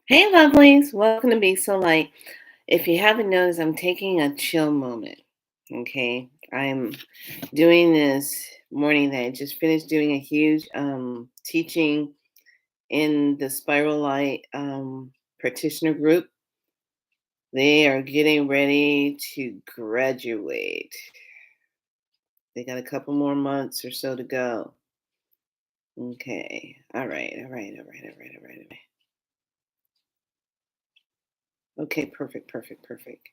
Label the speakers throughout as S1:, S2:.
S1: Hey, lovelies. Welcome to Be So Light. If you haven't noticed, I'm taking a chill moment. Okay. I'm doing this morning that I just finished doing a huge teaching in the Spiral Light practitioner group. They are getting ready to graduate. They got a couple more months or so to go. Okay. All right. All right. All right. All right. All right. All right. Okay. Perfect. Perfect. Perfect.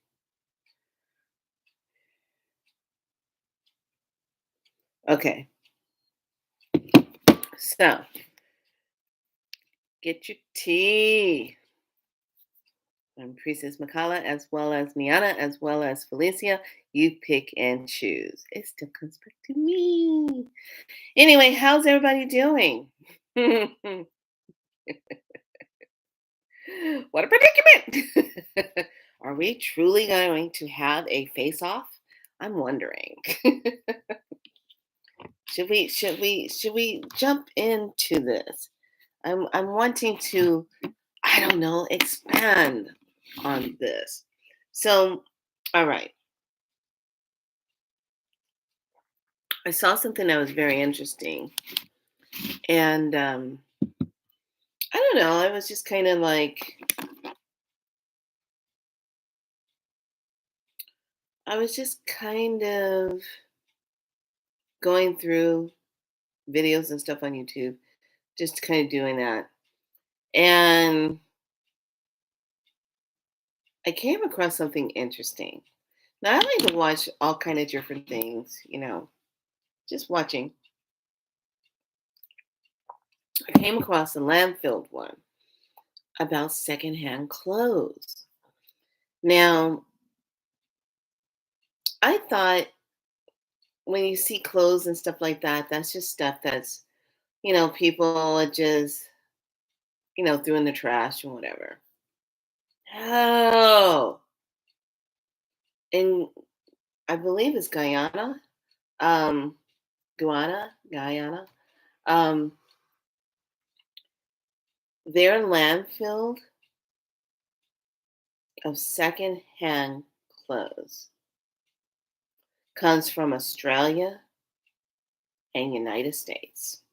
S1: Okay. So get your tea. I'm Princess Makala, as well as Niana, as well as Felicia. You pick and choose. It still comes back to me. Anyway, how's everybody doing? What a predicament! Are we truly going to have a face-off? I'm wondering. Should we jump into this? I'm wanting to, I don't know, expand on this. So, all right. I saw something that was very interesting. And I don't know, I was just kind of like, I was just kind of going through videos and stuff on YouTube, just kind of doing that. And I came across something interesting. Now, I like to watch all kind of different things, just watching. I came across a landfill one about secondhand clothes. Now, I thought when you see clothes and stuff like that, that's just stuff that's, people are just, threw in the trash or whatever. Oh, and I believe it's Guyana, um, Guyana. Um, their landfill of secondhand clothes comes from Australia and United States.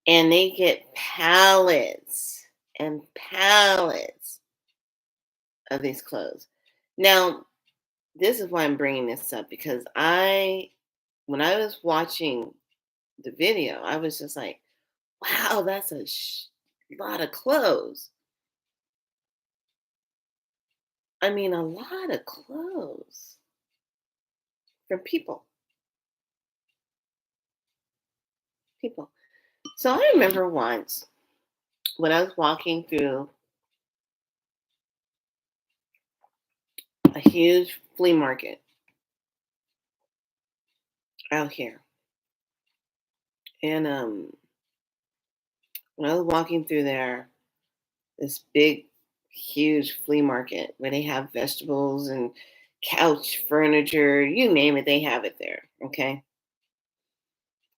S1: And they get pallets and pallets of these clothes. Now, this is why I'm bringing this up because when I was watching the video, I was just like, wow, that's a lot of clothes. I mean, a lot of clothes from people. So I remember once when I was walking through a huge flea market out here. And when I was walking through there, this big, huge flea market where they have vegetables and couch furniture, you name it, they have it there. Okay.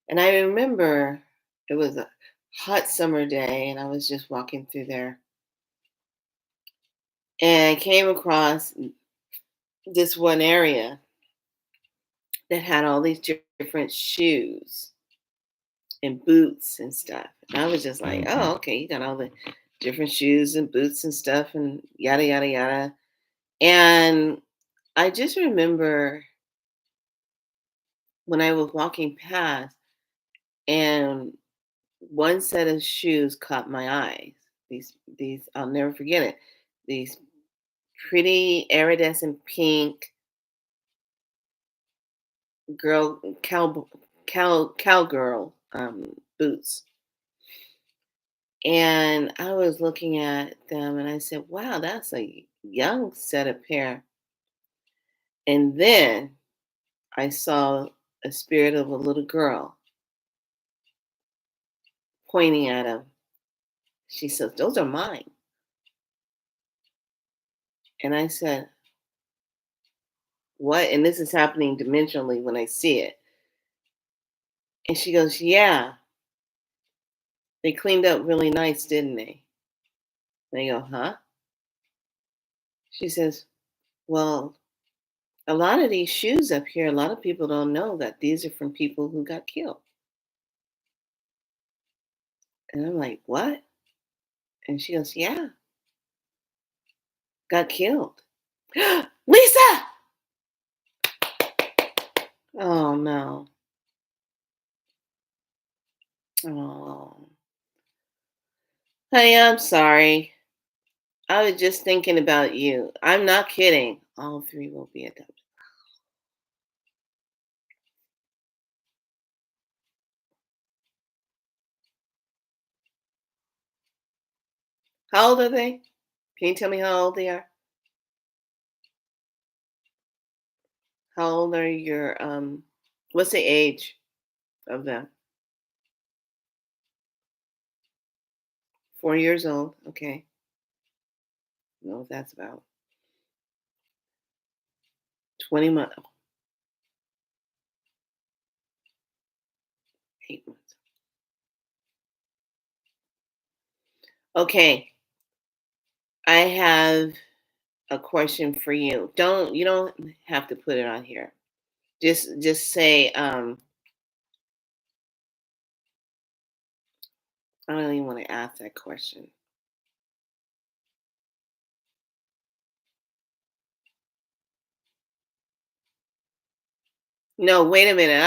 S1: And I remember it was a hot summer day and I was just walking through there. And I came across this one area that had all these different shoes and boots and stuff. And I was just like, oh, okay, you got all the different shoes and boots and stuff and yada, yada, yada. And I just remember when I was walking past and one set of shoes caught my eyes. These I'll never forget it. These pretty iridescent pink girl cowgirl boots. And I was looking at them and I said, wow, that's a young set of pair. And then I saw a spirit of a little girl pointing at him. She says, those are mine. And I said, what? And this is happening dimensionally when I see it. And she goes, yeah, they cleaned up really nice, didn't they? I go, huh? She says, well, a lot of these shoes up here, a lot of people don't know that these are from people who got killed. And I'm like, what? And she goes, yeah, got killed. Lisa! Oh, no. Oh, honey, I'm sorry. I was just thinking about you. I'm not kidding. All three will be adopted. How old are they? Can you tell me how old they are? How old are your what's the age of them? 4 years old. Okay. No, that's about 20 months, 8 months. Okay. I have a question for you. You don't have to put it on here. Just say, I don't even want to ask that question. No, wait a minute.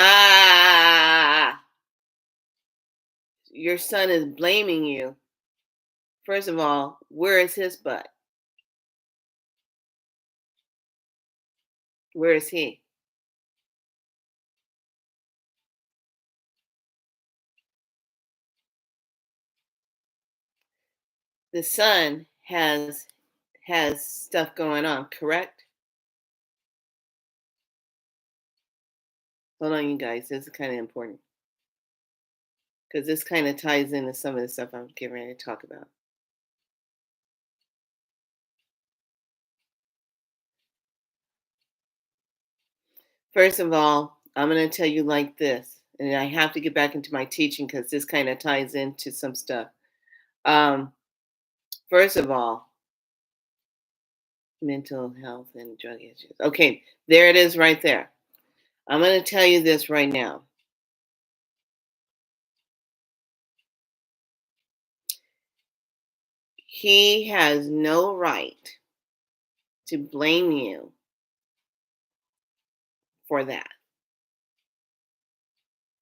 S1: Your son is blaming you. First of all, where is his butt? Where is he? The son has stuff going on, correct? Hold on, you guys. This is kind of important because this kind of ties into some of the stuff I'm getting ready to talk about. First of all, I'm going to tell you like this, and I have to get back into my teaching because this kind of ties into some stuff. Um, First of all, mental health and drug issues. Okay, there it is right there. I'm going to tell you this right now. He has no right to blame you for that.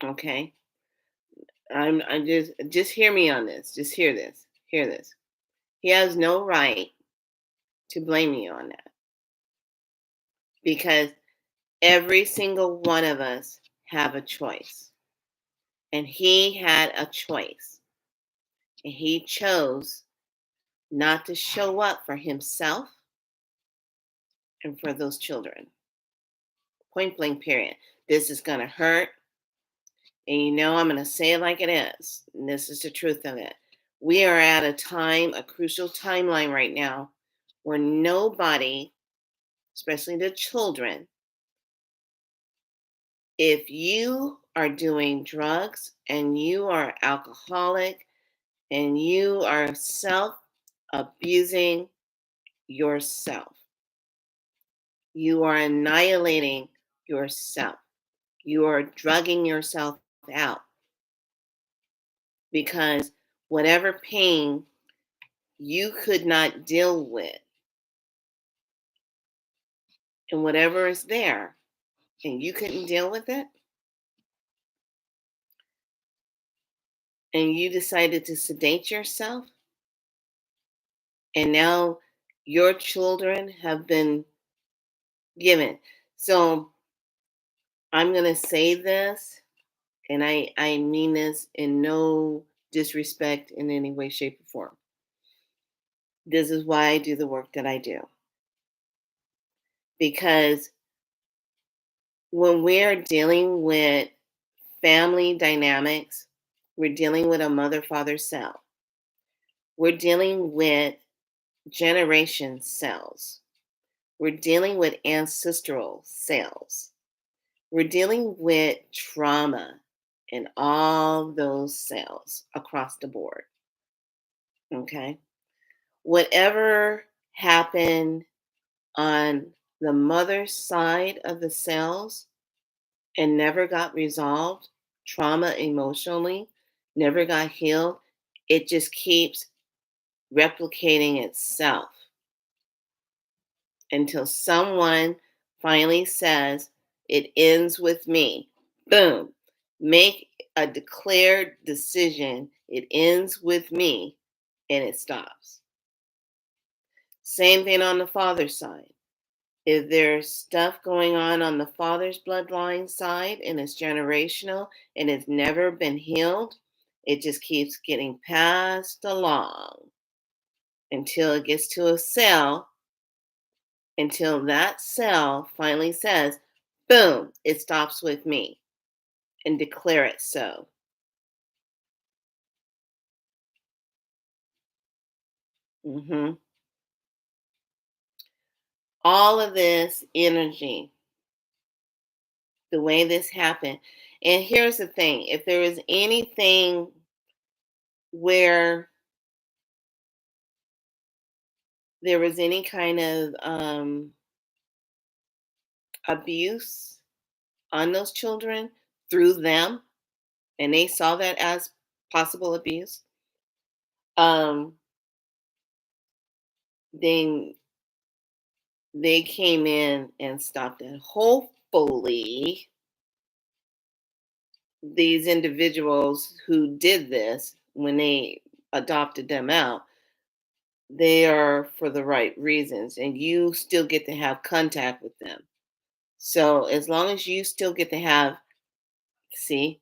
S1: Okay? I'm just hear me on this. Just hear this. Hear this. He has no right to blame you on that because every single one of us have a choice. And he had a choice. And he chose not to show up for himself and for those children. Point blank period. This is going to hurt. And I'm going to say it like it is. And this is the truth of it. We are at a time, a crucial timeline right now, where nobody, especially the children, if you are doing drugs and you are alcoholic and you are self abusing yourself, you are annihilating yourself. You are drugging yourself out because whatever pain you could not deal with and whatever is there and you couldn't deal with it and you decided to sedate yourself and now your children have been given. So I'm going to say this, and I mean this in no disrespect in any way, shape, or form. This is why I do the work that I do. Because when we're dealing with family dynamics, we're dealing with a mother father cell, we're dealing with generation cells, we're dealing with ancestral cells, we're dealing with trauma in all those cells across the board. Okay. whatever happened on the mother's side of the cells and never got resolved, trauma emotionally, never got healed, it just keeps replicating itself until someone finally says, it ends with me. Boom. Make a declared decision. It ends with me, and it stops. Same thing on the father's side. If there's stuff going on the father's bloodline side and it's generational and it's never been healed, it just keeps getting passed along until it gets to a cell, until that cell finally says, boom, it stops with me, and declare it so. hmm All of this energy, the way this happened. And here's the thing, if there was anything where there was any kind of abuse on those children through them, and they saw that as possible abuse, um, then they came in and stopped it. Hopefully, these individuals who did this, when they adopted them out, they are for the right reasons, and you still get to have contact with them. So as long as you still get to have, see,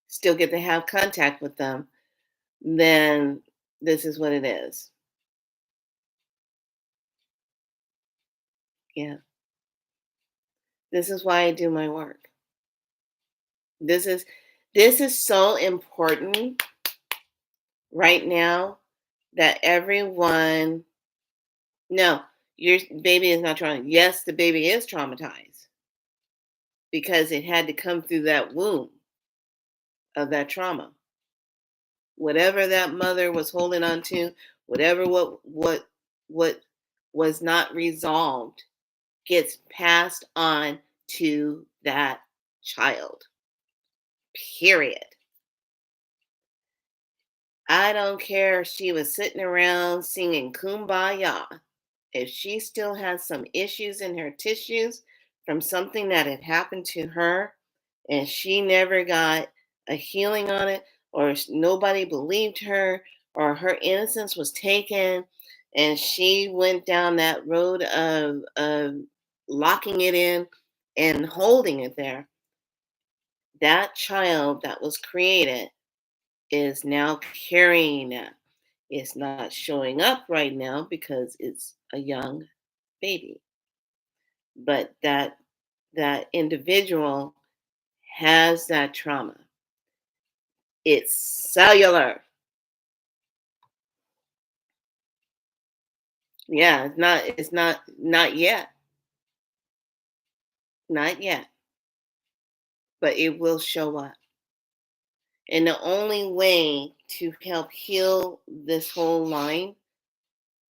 S1: still get to have contact with them, then this is what it is. Yeah. This is why I do my work. This is this is so important right now that everyone, no, your baby is not traumatized. Yes, the baby is traumatized because it had to come through that womb of that trauma. Whatever that mother was holding on to, whatever what was not resolved gets passed on to that child. Period. I don't care if she was sitting around singing Kumbaya. If she still has some issues in her tissues from something that had happened to her and she never got a healing on it, or nobody believed her, or her innocence was taken, and she went down that road of locking it in and holding it there, that child that was created is now carrying that. It's not showing up right now because it's a young baby. But that individual has that trauma. It's cellular. Yeah, not yet. Not yet. But it will show up. And the only way to help heal this whole line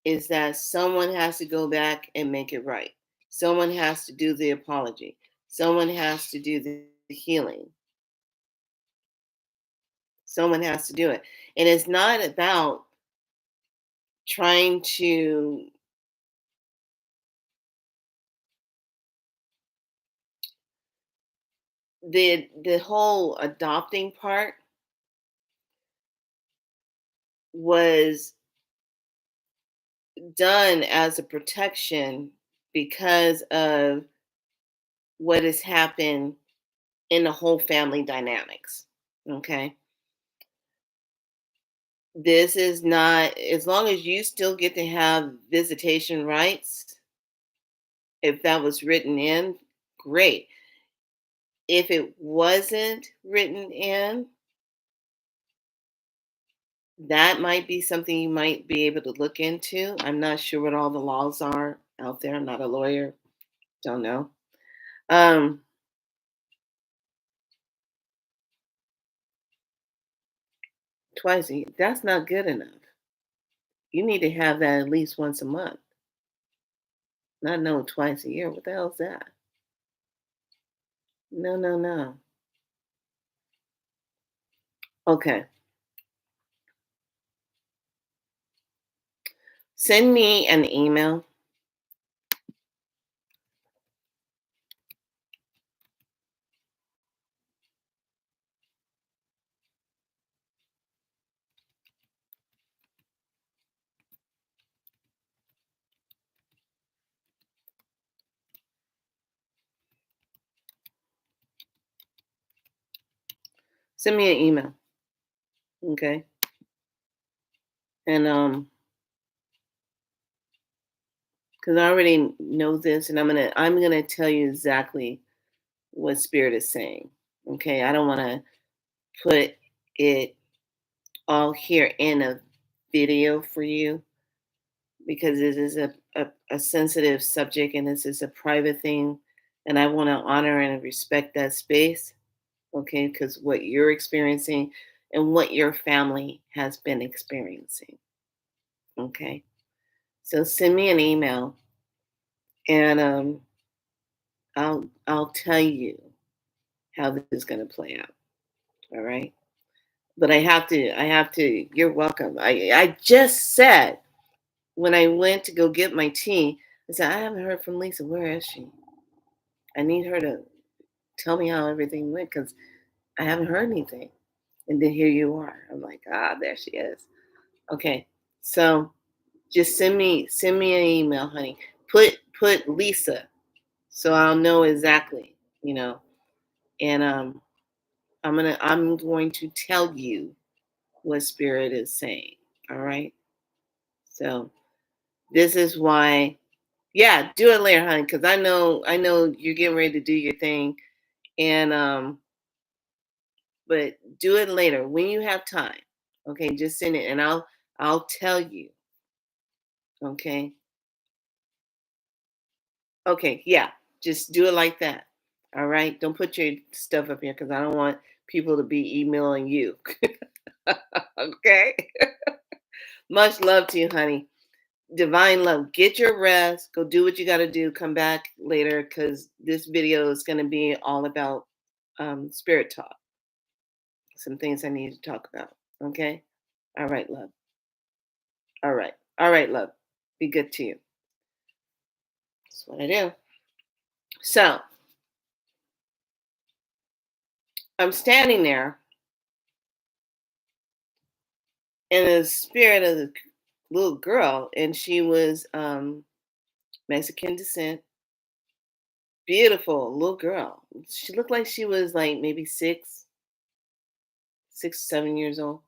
S1: is that someone has to go back and make it right. Someone has to do the apology. Someone has to do the healing. Someone has to do it. And it's not about trying to, the whole adopting part was done as a protection because of what has happened in the whole family dynamics. Okay. This is not, as long as you still get to have visitation rights, if that was written in, great. If it wasn't written in, that might be something you might be able to look into. I'm not sure what all the laws are out there. I'm not a lawyer. Don't know. Um, Twice a year. That's not good enough. You need to have that at least once a month, not no twice a year. What the hell is that? No, no, no. Okay. Send me an email. Send me an email. Okay. And because I already know this, and I'm gonna tell you exactly what spirit is saying. Okay. I don't want to put it all here in a video for you because this is a sensitive subject and this is a private thing. And I want to honor and respect that space. Okay. Because what you're experiencing and what your family has been experiencing. Okay. So send me an email and I'll tell you how this is going to play out. All right. But I have to, you're welcome. I just said when I went to go get my tea, I said, I haven't heard from Lisa. Where is she? I need her to tell me how everything went because I haven't heard anything. And then here you are. I'm like, there she is. Okay. So just send me an email, honey. Put Lisa so I'll know exactly, you know. And I'm going to tell you what spirit is saying. All right. So this is why, yeah, do it later, honey, because I know you're getting ready to do your thing. And but do it later when you have time. Okay, just send it and I'll tell you. Okay. Okay, yeah. Just do it like that. All right. Don't put your stuff up here because I don't want people to be emailing you. Okay. Much love to you, honey. Divine love. Get your rest. Go do what you got to do. Come back later because this video is going to be all about spirit talk. Some things I need to talk about. Okay. All right, love. All right. All right, love. Be good to you. That's what I do. So I'm standing there in the spirit of the little girl, and she was Mexican descent. Beautiful little girl. She looked like she was like maybe 7 years old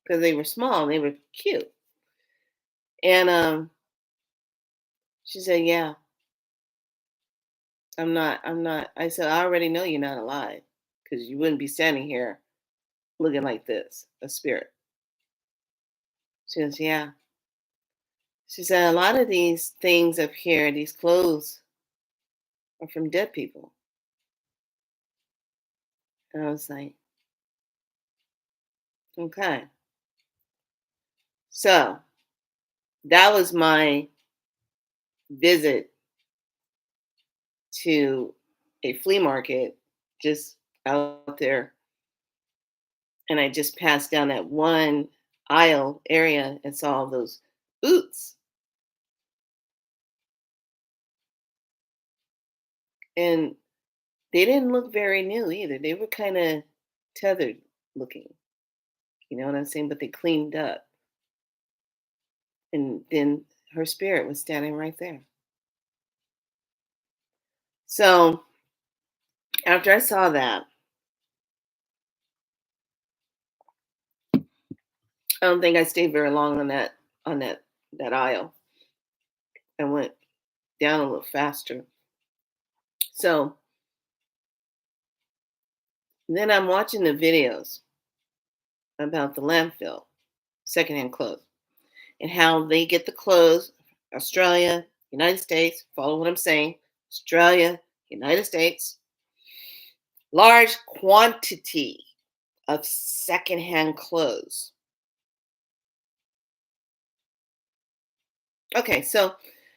S1: because they were small. They were cute. And she said, "Yeah, I'm not. I'm not." I said, "I already know you're not alive because you wouldn't be standing here looking like this, a spirit." She goes, "Yeah." She said, "A lot of these things up here, these clothes, are from dead people." And I was like, "Okay." So that was my visit to a flea market just out there. And I just passed down that one aisle area and saw all those boots. And they didn't look very new either. They were kind of tethered looking. You know what I'm saying? But they cleaned up. And then her spirit was standing right there. So after I saw that, I don't think I stayed very long on that aisle. I went down a little faster. So then I'm watching the videos about the landfill, secondhand clothes, and how they get the clothes, Australia, United States, follow what I'm saying, Australia, United States, large quantity of secondhand clothes. Okay, so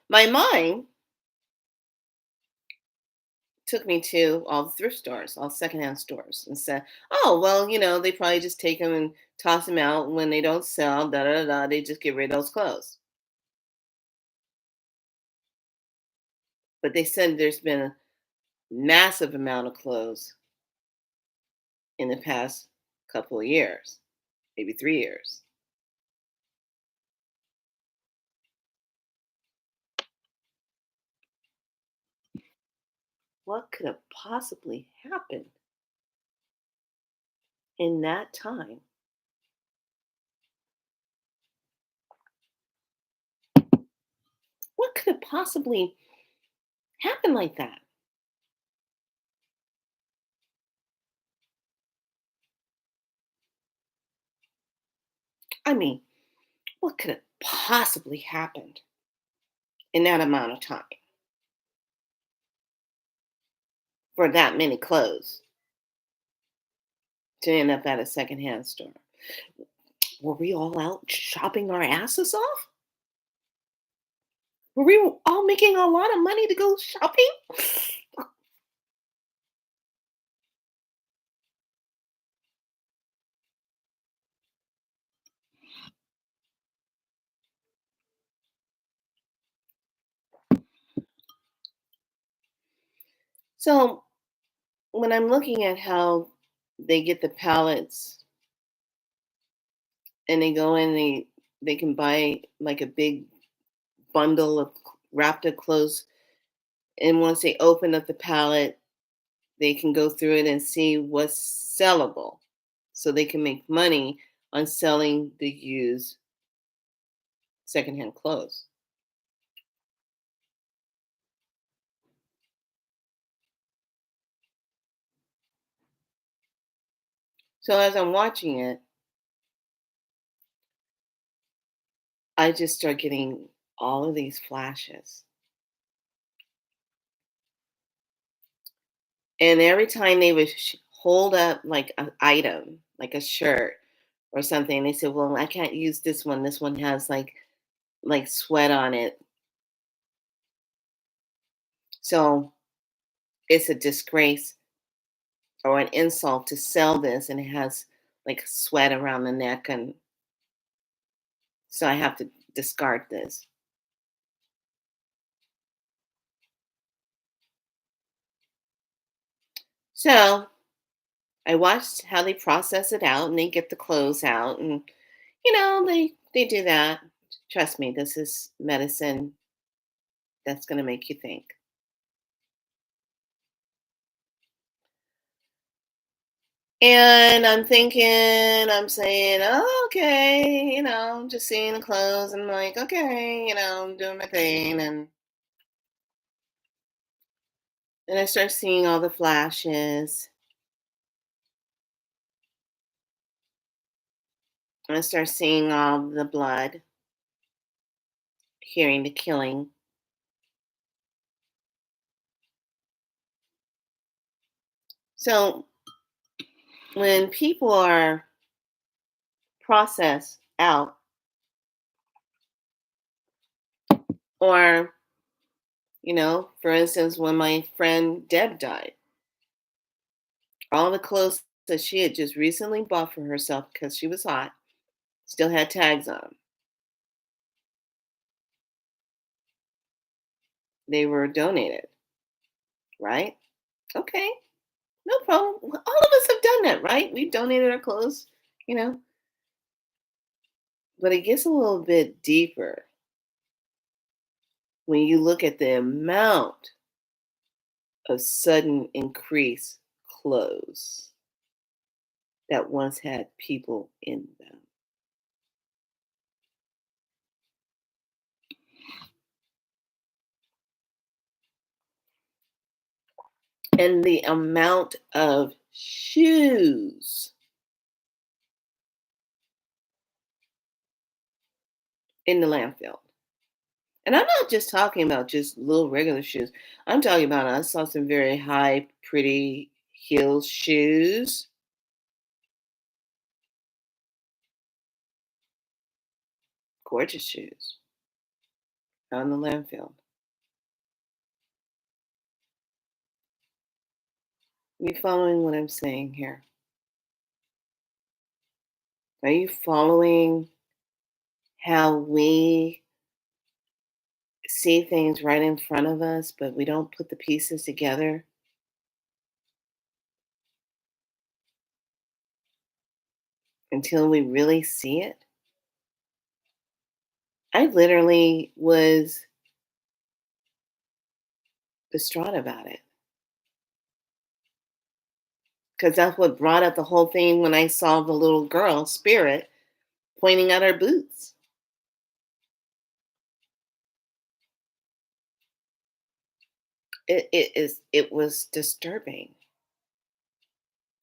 S1: my mind took me to all the thrift stores, all secondhand stores, and said, "Oh, well, they probably just take them and toss them out when they don't sell. Da da da. They just get rid of those clothes." But they said there's been a massive amount of clothes in the past couple of years, maybe 3 years. What could have possibly happened in that time? What could have possibly happened like that? I mean, what could have possibly happened in that amount of time for that many clothes to end up at a secondhand store? Were we all out shopping our asses off? Were we all making a lot of money to go shopping? So when I'm looking at how they get the pallets and they go in, they can buy like a big bundle of wrapped up clothes, and once they open up the pallet, they can go through it and see what's sellable, so they can make money on selling the used secondhand clothes. So as I'm watching it, I just start getting all of these flashes. And every time they would hold up like an item, like a shirt or something, they said, "Well, I can't use this one. This one has like sweat on it, so it's a disgrace or an insult to sell this, and it has like sweat around the neck, and so I have to discard this." So I watched how they process it out, and they get the clothes out, and they do that. Trust me, this is medicine that's going to make you think. And I'm thinking, I'm saying, "Oh, okay, just seeing the clothes." And I'm like, "Okay, I'm doing my thing." And I start seeing all the flashes. And I start seeing all the blood, hearing the killing. So when people are processed out, or, for instance, when my friend Deb died, all the clothes that she had just recently bought for herself because she was hot still had tags on 'em. They were donated, right? Okay, no problem. All of us have done that, right? We've donated our clothes, you know, but it gets a little bit deeper when you look at the amount of sudden increased clothes that once had people in them. And the amount of shoes in the landfill. And I'm not just talking about just little regular shoes. I'm talking about, I saw some very high, pretty heel shoes, gorgeous shoes. on the landfill. You following what I'm saying here? Are you following how we see things right in front of us, but we don't put the pieces together until we really see it? I literally was distraught about it because that's what brought up the whole thing when I saw the little girl, Spirit, pointing at her boots. It was disturbing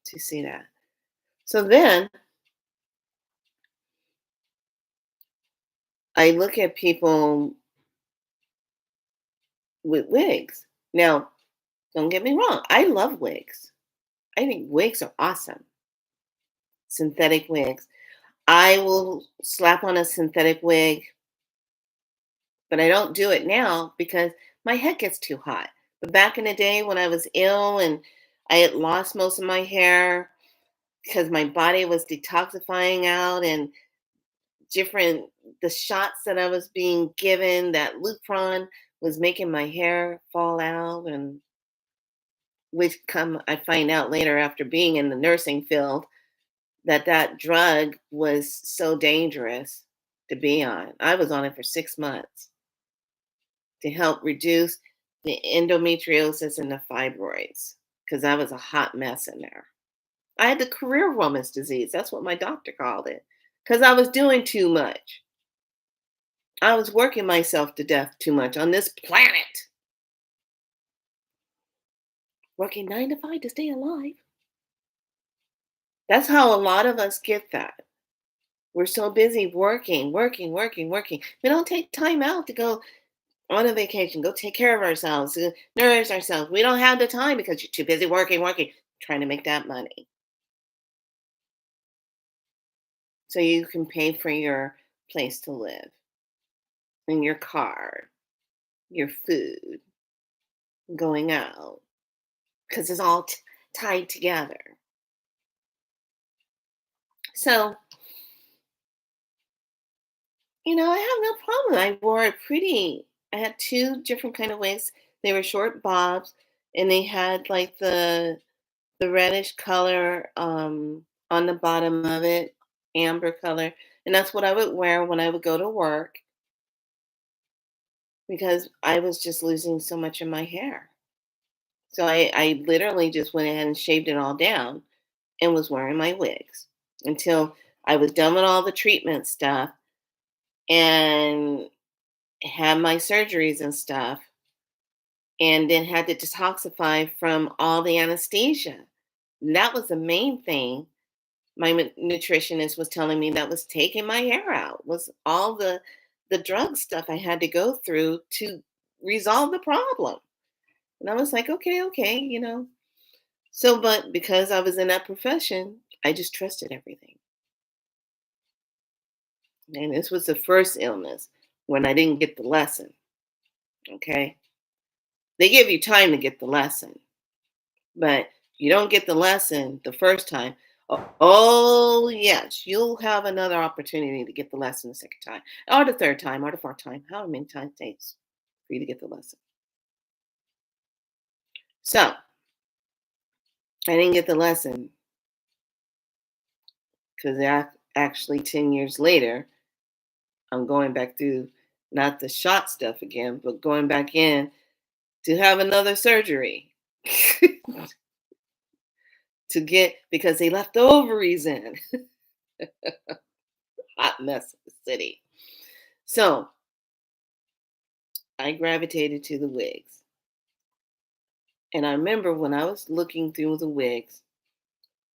S1: to see that. So then I look at people with wigs. Now, don't get me wrong, I love wigs. I think wigs are awesome. Synthetic wigs. I will slap on a synthetic wig, but I don't do it now because my head gets too hot. But back in the day when I was ill and I had lost most of my hair because my body was detoxifying out and different the shots that I was being given, that Lupron was making my hair fall out, and which come I find out later after being in the nursing field that that drug was so dangerous to be on. I was on it for 6 months to help reduce the endometriosis and the fibroids because I was a hot mess in there. I had the career woman's disease. That's what my doctor called it because I was doing too much. I was working myself to death too much on this planet, working 9 to 5 to stay alive. That's how a lot of us get that. We're so busy working, working, working, working. We don't take time out to go on a vacation, go take care of ourselves, nourish ourselves. We don't have the time because you're too busy working, working, trying to make that money. So you can pay for your place to live and your car, your food, going out, because it's all tied together. So, I have no problem. I wore it pretty. I had two different kind of wigs. They were short bobs, and they had like the reddish color on the bottom of it, amber color, and that's what I would wear when I would go to work because I was just losing so much of my hair. So I literally just went ahead and shaved it all down and was wearing my wigs until I was done with all the treatment stuff and had my surgeries and stuff, and then had to detoxify from all the anesthesia. And that was the main thing my nutritionist was telling me that was taking my hair out, was all the drug stuff I had to go through to resolve the problem. And I was like, okay, okay, So, but because I was in that profession, I just trusted everything. And this was the first illness when I didn't get the lesson. Okay. They give you time to get the lesson, but you don't get the lesson the first time. Oh, yes, you'll have another opportunity to get the lesson the second time, or the third time, or the fourth time, however many times it takes for you to get the lesson. So I didn't get the lesson because actually 10 years later, I'm going back through not the shot stuff again, but going back in to have another surgery to get because they left the ovaries in. Hot mess of the city. So I gravitated to the wigs. And I remember when I was looking through the wigs,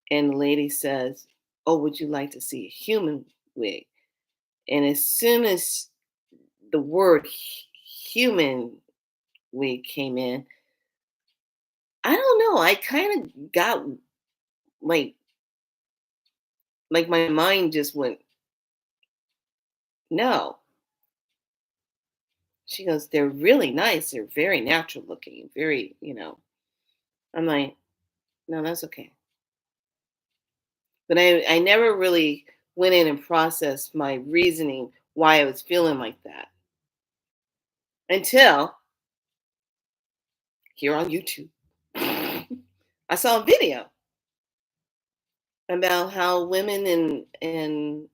S1: and the lady says, "Oh, would you like to see a human wig?" And as soon as the word human wig came in, I don't know, I kind of got like my mind just went, no. She goes, "They're really nice. They're very natural looking, very." I'm like, "No, that's okay." But I never really went in and processed my reasoning why I was feeling like that until here on YouTube. I saw a video about how women in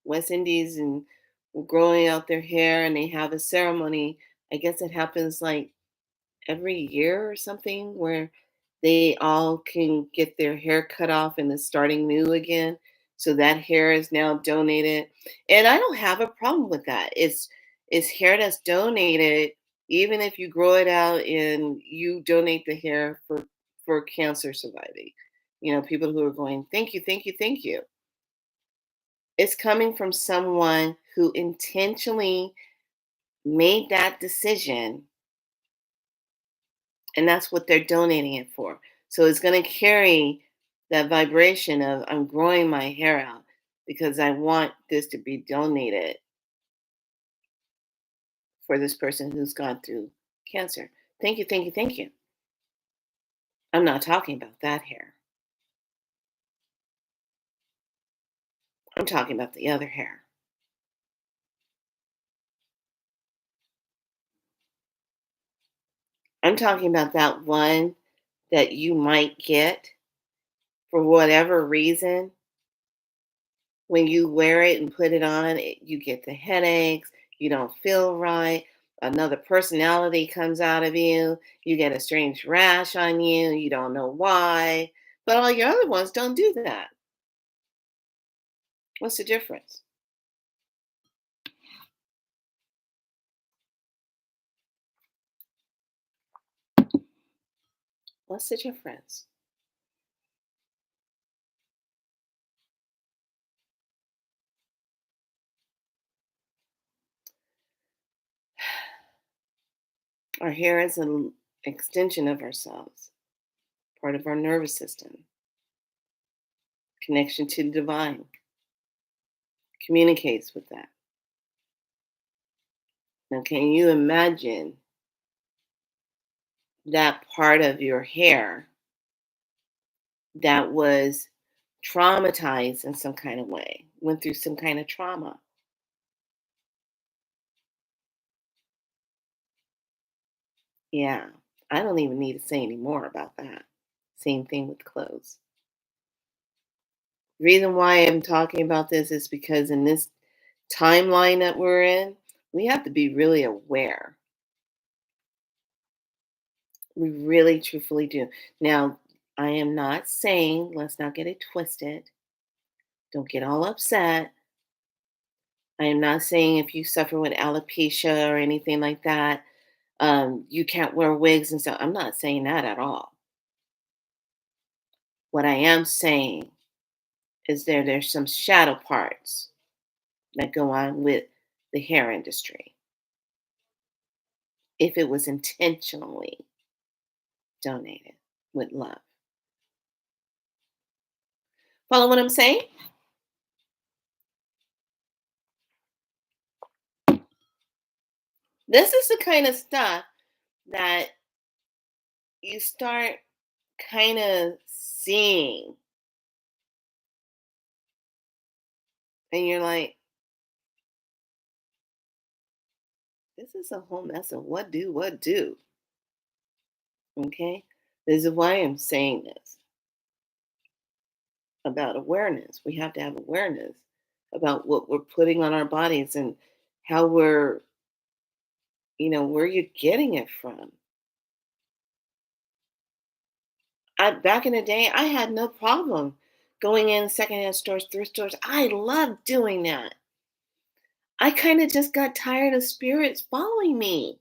S1: West Indies and were growing out their hair and they have a ceremony. I guess it happens like every year or something where they all can get their hair cut off and is starting new again. So that hair is now donated. And I don't have a problem with that. It's hair that's donated, even if you grow it out and you donate the hair for cancer surviving. People who are going, thank you, thank you, thank you. It's coming from someone who intentionally made that decision, and that's what they're donating it for. So it's going to carry that vibration of I'm growing my hair out because I want this to be donated for this person who's gone through cancer. Thank you, thank you, thank you. I'm not talking about that hair. I'm talking about the other hair. I'm talking about that one that you might get for whatever reason. When you wear it and put it on, you get the headaches, you don't feel right, another personality comes out of you, you get a strange rash on you, you don't know why. But all your other ones don't do that. What's the difference? What's the difference? Our hair is an extension of ourselves, part of our nervous system, connection to the divine, communicates with that. Now, can you imagine that part of your hair that was traumatized in some kind of way, went through some kind of trauma? Yeah, I don't even need to say any more about that. Same thing with clothes. Reason why I'm talking about this is because in this timeline that we're in, we have to be really aware. We really, truthfully do. Now, I am not saying, let's not get it twisted. Don't get all upset. I am not saying if you suffer with alopecia or anything like that, you can't wear wigs and stuff. I'm not saying that at all. What I am saying is there's some shadow parts that go on with the hair industry if it was intentionally donated with love. Follow what I'm saying? This is the kind of stuff that you start kind of seeing, and you're like, this is a whole mess of what do. Okay? This is why I'm saying this about awareness. We have to have awareness about what we're putting on our bodies and how where you're getting it from. Back in the day, I had no problem going in secondhand stores, thrift stores. I loved doing that. I kind of just got tired of spirits following me,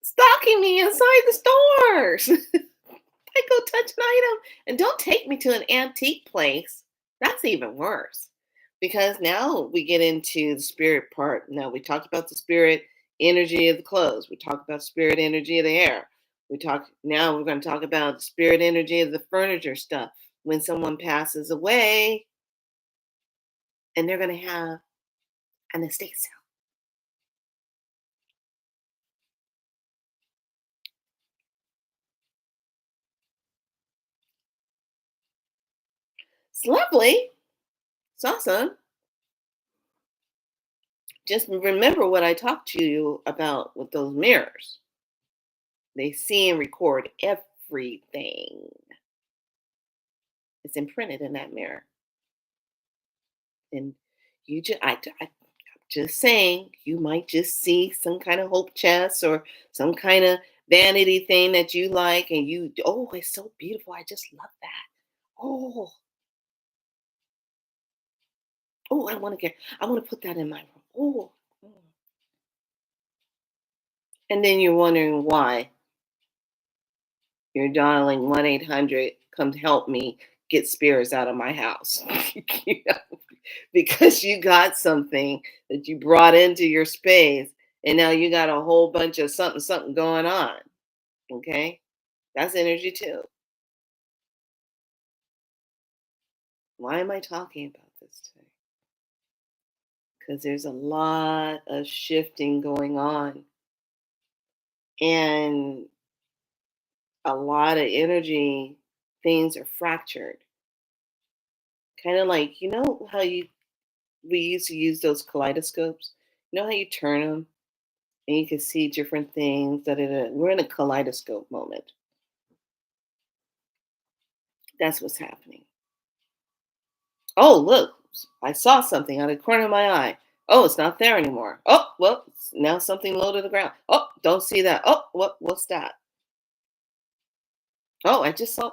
S1: stalking me inside the stores. I go touch an item and don't take me to an antique place. That's even worse because now we get into the spirit part. Now we talked about the spirit energy of the clothes. We talked about spirit energy of the hair. Now we're going to talk about the spirit energy of the furniture stuff. When someone passes away, and they're going to have an estate sale. It's lovely. It's awesome. Just remember what I talked to you about with those mirrors. They see and record everything. It's imprinted in that mirror. And I'm just saying, you might just see some kind of hope chest or some kind of vanity thing that you like, and oh, it's so beautiful. I just love that. Oh, oh, I want to put that in my room. Oh, oh. And then you're wondering why you're dialing 1-800, come help me get spirits out of my house. You know, because you got something that you brought into your space, and now you got a whole bunch of something, something going on. Okay. That's energy too. Why am I talking about this today? Because there's a lot of shifting going on and a lot of energy. Things are fractured. Kind of like, how we used to use those kaleidoscopes? You know how you turn them and you can see different things? We're in a kaleidoscope moment. That's what's happening. Oh, look, I saw something out of the corner of my eye. Oh, it's not there anymore. Oh, well, now something low to the ground. Oh, don't see that. Oh, what's that? Oh, I just saw.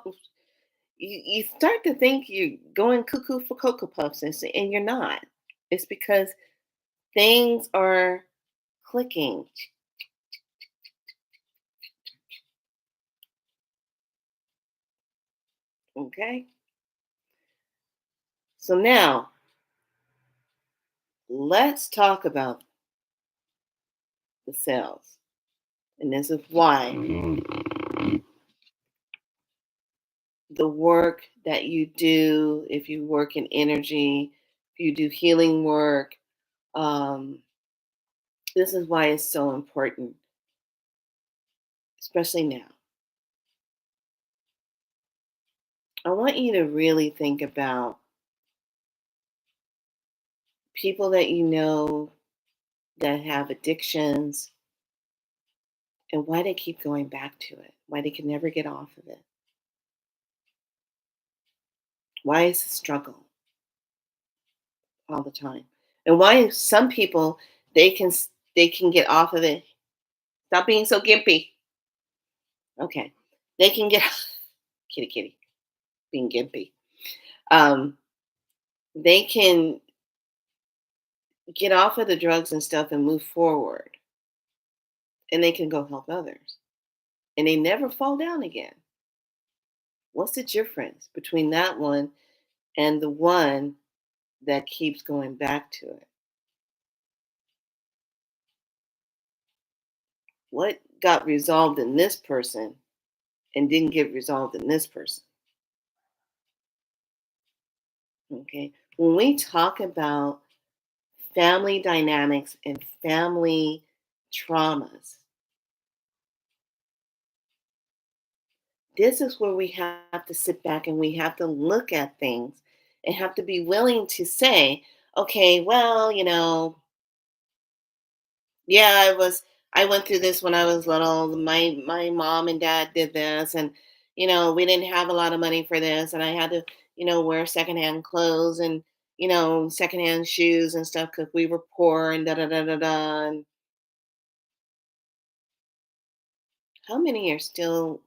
S1: You start to think you're going cuckoo for Cocoa Puffs, and you're not. It's because things are clicking. Okay? So now, let's talk about the cells. And this is why the work that you do, if you work in energy, if you do healing work, um, this is why it's so important, especially now. I want you to really think about people that you know that have addictions and why they keep going back to it, why they can never get off of it. Why is a struggle all the time? And why some people they can get off of it. Stop being so gimpy. Okay. They can get kitty kitty being gimpy. Um, they can get off of the drugs and stuff and move forward, and they can go help others, and they never fall down again. What's the difference between that one and the one that keeps going back to it? What got resolved in this person and didn't get resolved in this person? Okay. When we talk about family dynamics and family traumas, this is where we have to sit back and we have to look at things and have to be willing to say, okay, well, yeah, I went through this when I was little. My mom and dad did this, and we didn't have a lot of money for this, and I had to, wear secondhand clothes and secondhand shoes and stuff because we were poor and da da da da da. And how many are still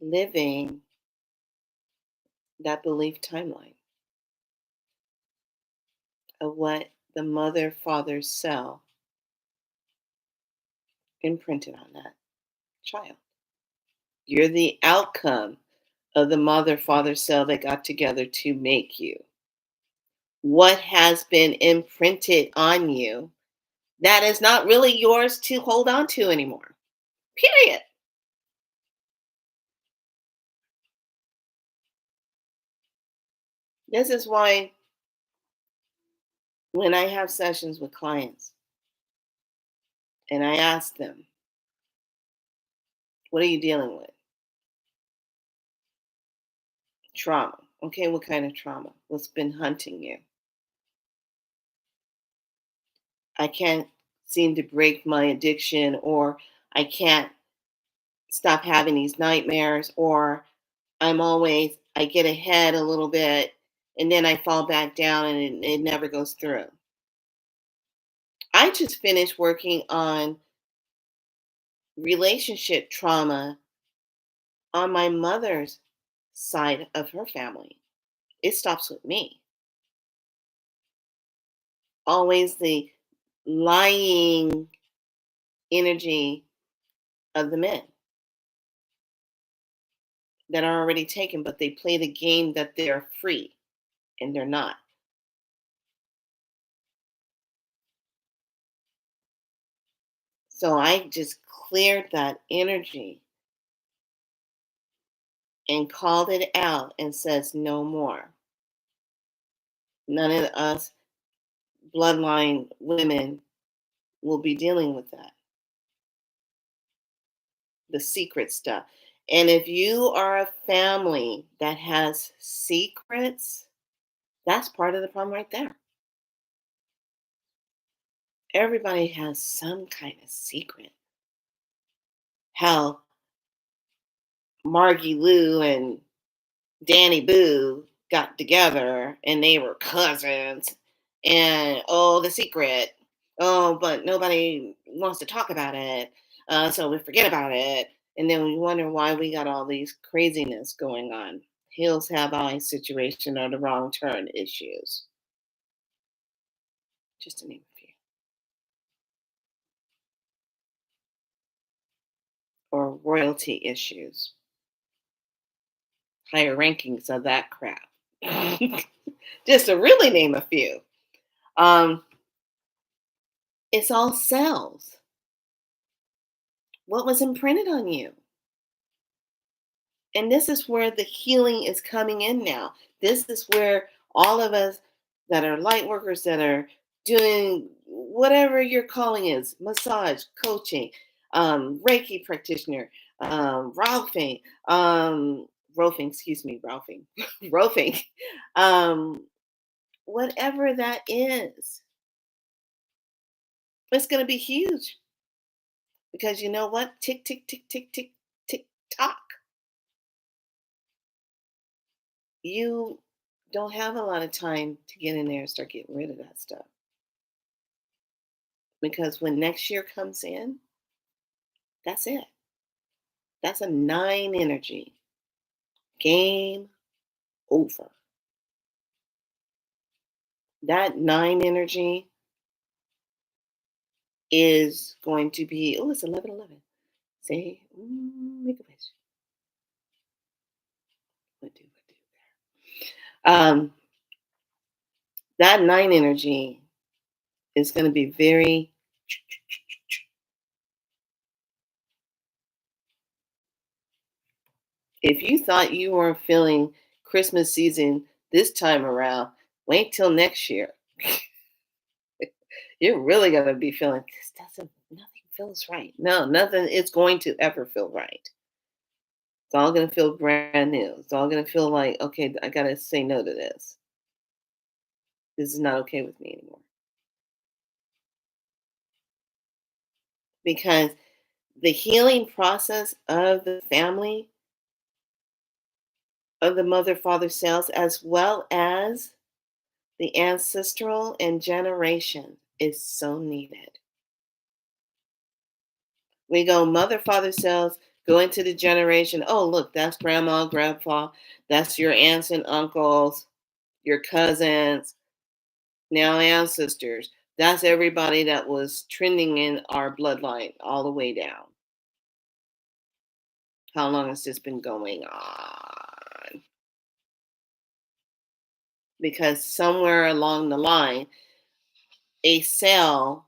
S1: living that belief timeline of what the mother father cell imprinted on that child? You're the outcome of the mother father cell that got together to make you. What has been imprinted on you that is not really yours to hold on to anymore. Period. This is why When I have sessions with clients and I ask them, what are you dealing with? Trauma. Okay, what kind of trauma? What's been hunting you? I can't seem to break my addiction, or I can't stop having these nightmares, or I get ahead a little bit and then I fall back down and it never goes through. I just finished working on relationship trauma on my mother's side of her family. It stops with me. Always the lying energy of the men that are already taken, but they play the game that they're free and they're not. So I just cleared that energy and called it out and says no more. None of us bloodline women will be dealing with that, the secret stuff. And if you are a family that has secrets, that's part of the problem right there. Everybody has some kind of secret. How Margie Lou and Danny Boo got together and they were cousins, and oh, the secret. Oh, but nobody wants to talk about it. So we forget about it. And then we wonder why we got all these craziness going on. Hills have eyes situation or the wrong turn issues. Just to name a few. Or royalty issues. Higher rankings of that crap. Just to really name a few. Um, it's all cells. What was imprinted on you? And this is where the healing is coming in now. This is where all of us that are light workers, that are doing whatever your calling is, massage, coaching, Reiki practitioner, Ralphing, Rofing, excuse me, Ralphing, Rofing, um, whatever that is, it's going to be huge because you know what? Tick, tick, tick, tick, tick, tick, tock. You don't have a lot of time to get in there and start getting rid of that stuff. Because when next year comes in, that's it. That's a nine energy. Game over. That nine energy is going to be, oh, it's 11:11. Say, make a wish. What do. That nine energy is going to be very, if you thought you weren't feeling Christmas season this time around, wait till next year. You're really gonna be feeling this doesn't nothing feels right. No, nothing is going to ever feel right. It's all gonna feel brand new. It's all gonna feel like, okay, I gotta say no to this. This is not okay with me anymore. Because the healing process of the family, of the mother father cells, as well as the ancestral and generation, is so needed. We go mother, father cells, go into the generation. Oh, look, that's grandma, grandpa. That's your aunts and uncles, your cousins, now ancestors. That's everybody that was trending in our bloodline all the way down. How long has this been going on? Because somewhere along the line, a cell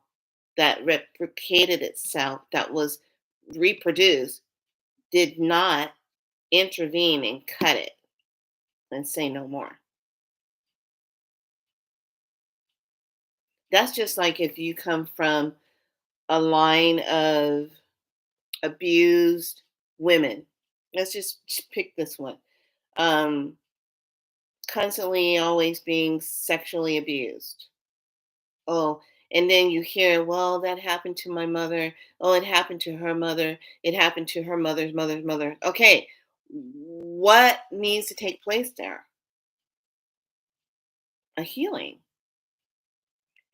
S1: that replicated itself, that was reproduced, did not intervene and cut it and say no more. That's just like if you come from a line of abused women. Let's just pick this one. Um, Constantly always being sexually abused. Oh, and then you hear, well, that happened to my mother. Oh, it happened to her mother. It happened to her mother's mother's mother. Okay, what needs to take place there? A healing.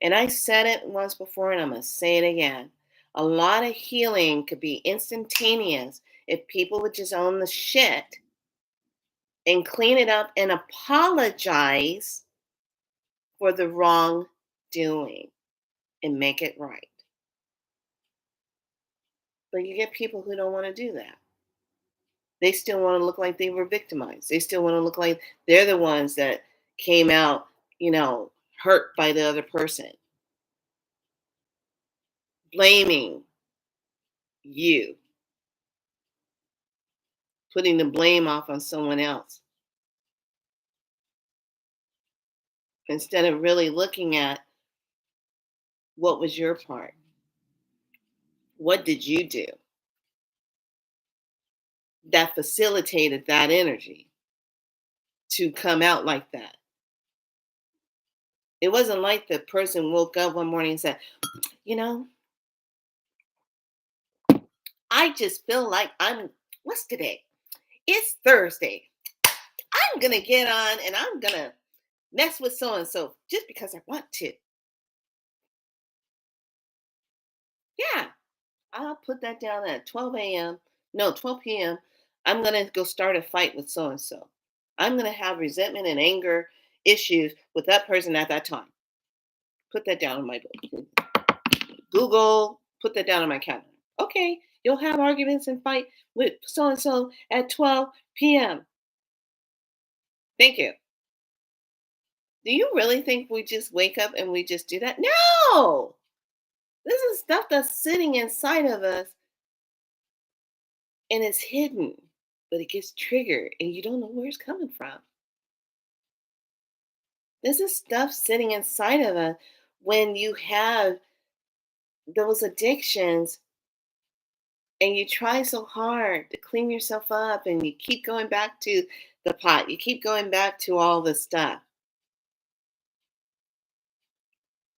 S1: And I said it once before, and I'm going to say it again. A lot of healing could be instantaneous if people would just own the shit and clean it up and apologize for the wrongdoing and make it right. But you get people who don't want to do that. They still want to look like they were victimized. They still want to look like they're the ones that came out, hurt by the other person, blaming you, putting the blame off on someone else instead of really looking at what was your part. What did you do that facilitated that energy to come out like that? It wasn't like the person woke up one morning and said, you know, I just feel like what's today? It's Thursday. I'm going to get on and I'm going to mess with so and so just because I want to. Yeah, I'll put that down at 12 a.m. No, 12 p.m. I'm going to go start a fight with so and so. I'm going to have resentment and anger issues with that person at that time. Put that down on my book. Google, put that down on my calendar. Okay, you'll have arguments and fight with so and so at 12 p.m. Thank you. Do you really think we just wake up and we just do that? No! This is stuff that's sitting inside of us and it's hidden, but it gets triggered and you don't know where it's coming from. This is stuff sitting inside of us when you have those addictions and you try so hard to clean yourself up and you keep going back to the pot, you keep going back to all the stuff.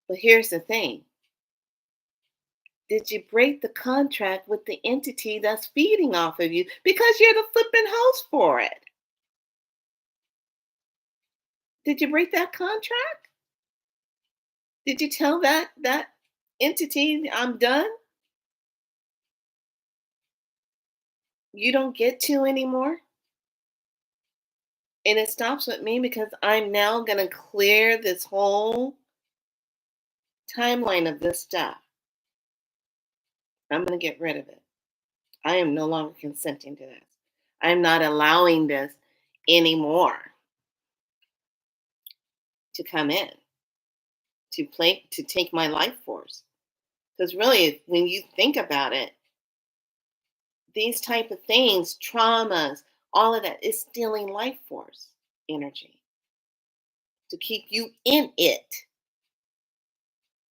S1: But here's the thing. Did you break the contract with the entity that's feeding off of you because you're the flipping host for it? Did you break that contract? Did you tell that entity I'm done? You don't get to anymore? And it stops with me because I'm now going to clear this whole timeline of this stuff. I'm going to get rid of it. I am no longer consenting to this. I'm not allowing this anymore to come in, to take my life force. Because really, when you think about it, these type of things, traumas, all of that is stealing life force energy to keep you in it.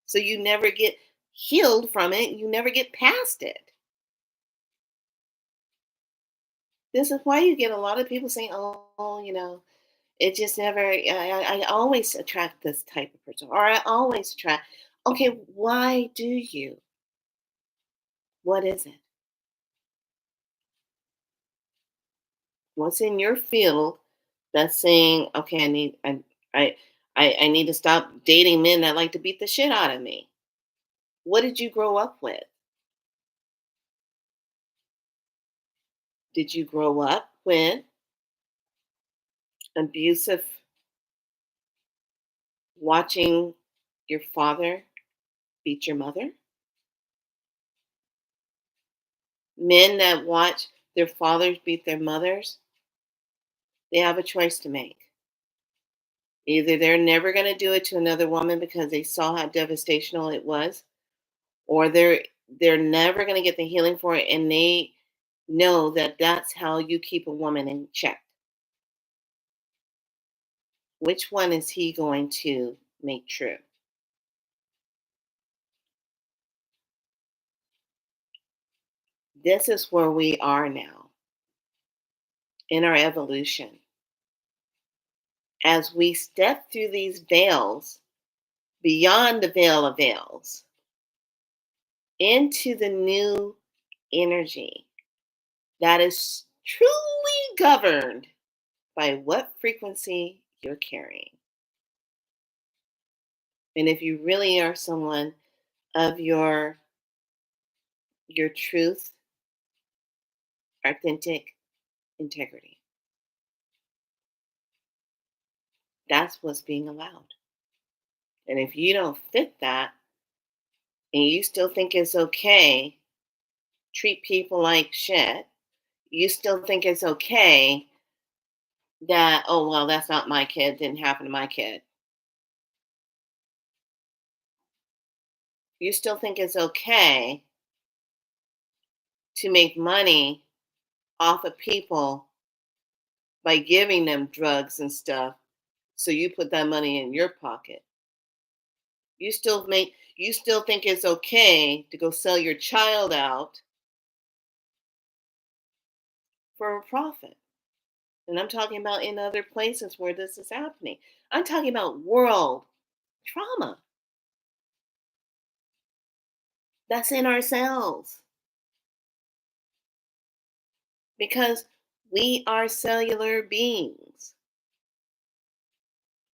S1: So you never get healed from it. You never get past it. This is why you get a lot of people saying, oh, it just never, I always attract this type of person, or I always attract. Okay, why do you? What is it? What's in your field that's saying, okay, I, I need to stop dating men that like to beat the shit out of me? What did you grow up with? Did you grow up with abusive, watching your father beat your mother? Men that watch their fathers beat their mothers, they have a choice to make. Either they're never going to do it to another woman because they saw how devastational it was, or they're never going to get the healing for it, and they know that that's how you keep a woman in check. Which one is he going to make true? This is where we are now in our evolution. As we step through these veils, beyond the veil of veils, into the new energy that is truly governed by what frequency you're carrying. And if you really are someone of your truth, authentic integrity, that's what's being allowed. And if you don't fit that and you still think it's okay, treat people like shit, you still think it's okay that, oh, well, that's not my kid, didn't happen to my kid. You still think it's okay to make money off of people by giving them drugs and stuff. So you put that money in your pocket. You still think it's okay to go sell your child out for a profit. And I'm talking about in other places where this is happening. I'm talking about world trauma that's in ourselves because we are cellular beings.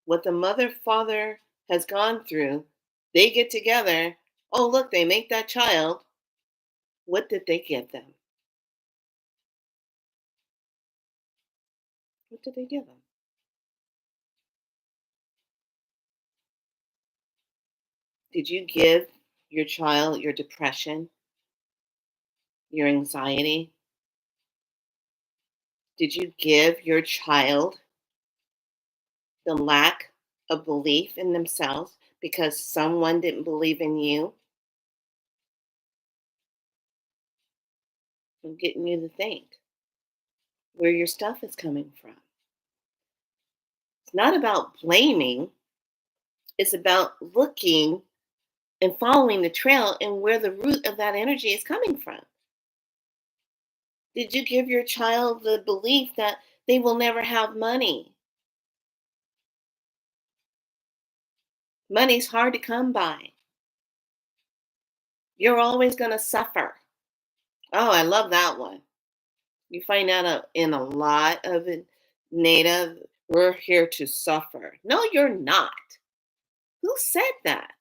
S1: What the mother father has gone through, they get together. Oh, look, they make that child. What did they give them? What did they give them? Did you give your child your depression, your anxiety? Did you give your child the lack of belief in themselves because someone didn't believe in you? I'm getting you to think where your stuff is coming from. It's not about blaming, it's about looking and following the trail and where the root of that energy is coming from. Did you give your child the belief that they will never have money? Money's hard to come by. You're always going to suffer. Oh, I love that one. You find that in a lot of native, we're here to suffer. No, you're not. Who said that?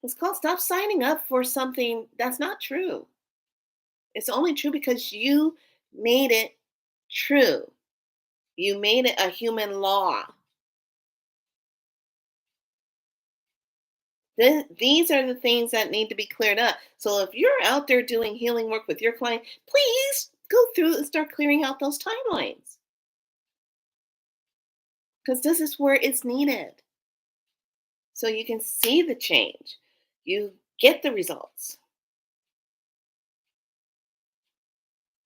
S1: It's called stop signing up for something that's not true. It's only true because you made it true. You made it a human law. These are the things that need to be cleared up. So if you're out there doing healing work with your client, please go through and start clearing out those timelines because this is where it's needed. So you can see the change. You get the results.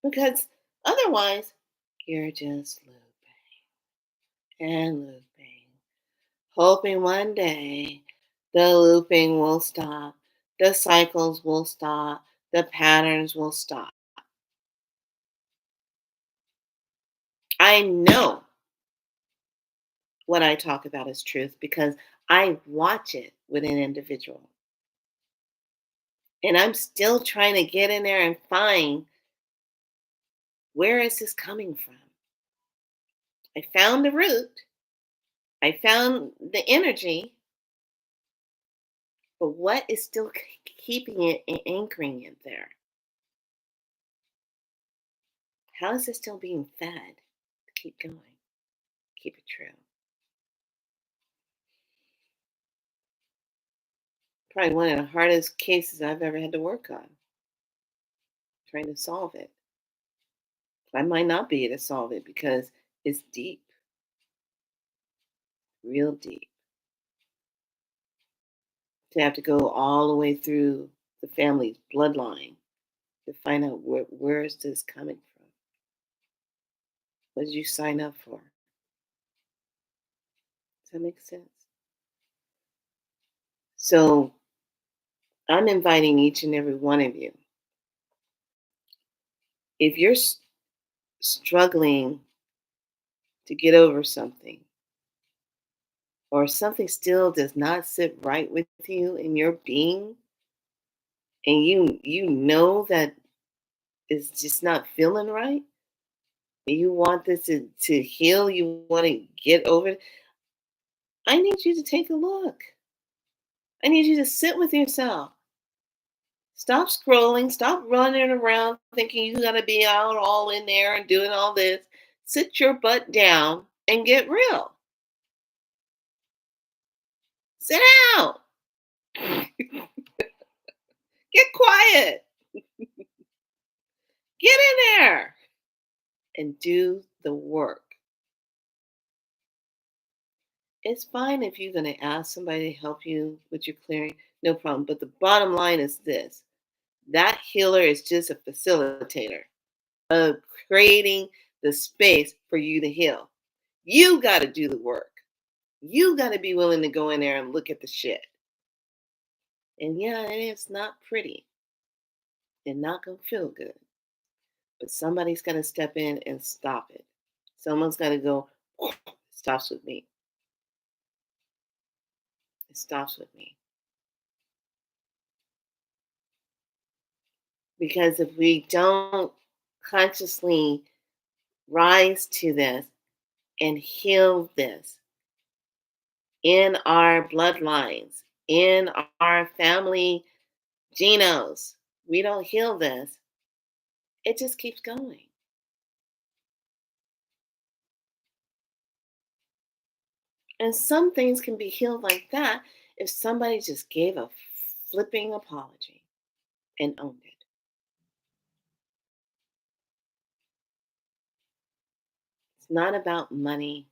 S1: Because otherwise, you're just looping and looping, hoping one day the looping will stop, the cycles will stop, the patterns will stop. I know what I talk about is truth because I watch it with an individual. And I'm still trying to get in there and find where is this coming from? I found the root. I found the energy, but what is still keeping it and anchoring it there? How is it still being fed to keep going? Keep it true. Probably one of the hardest cases I've ever had to work on, trying to solve it. I might not be able to solve it because it's deep, real deep. To have to go all the way through the family's bloodline to find out where is this coming from? What did you sign up for? Does that make sense? So I'm inviting each and every one of you. If you're struggling to get over something, or something still does not sit right with you in your being, and you know that it's just not feeling right, and you want this to heal, you want to get over it, I need you to take a look. I need you to sit with yourself. Stop scrolling, stop running around thinking you gotta be out all in there and doing all this. Sit your butt down and get real. Sit down. Get quiet. Get in there and do the work. It's fine if you're going to ask somebody to help you with your clearing, no problem. But the bottom line is this: that healer is just a facilitator of creating the space for you to heal. You got to do the work. You got to be willing to go in there and look at the shit. And yeah, it's not pretty and not going to feel good. But somebody's got to step in and stop it. Someone's got to go, it stops with me. It stops with me. Because if we don't consciously rise to this and heal this in our bloodlines, in our family genos, we don't heal this, it just keeps going. And some things can be healed like that if somebody just gave a flipping apology and owned it. It's not about money,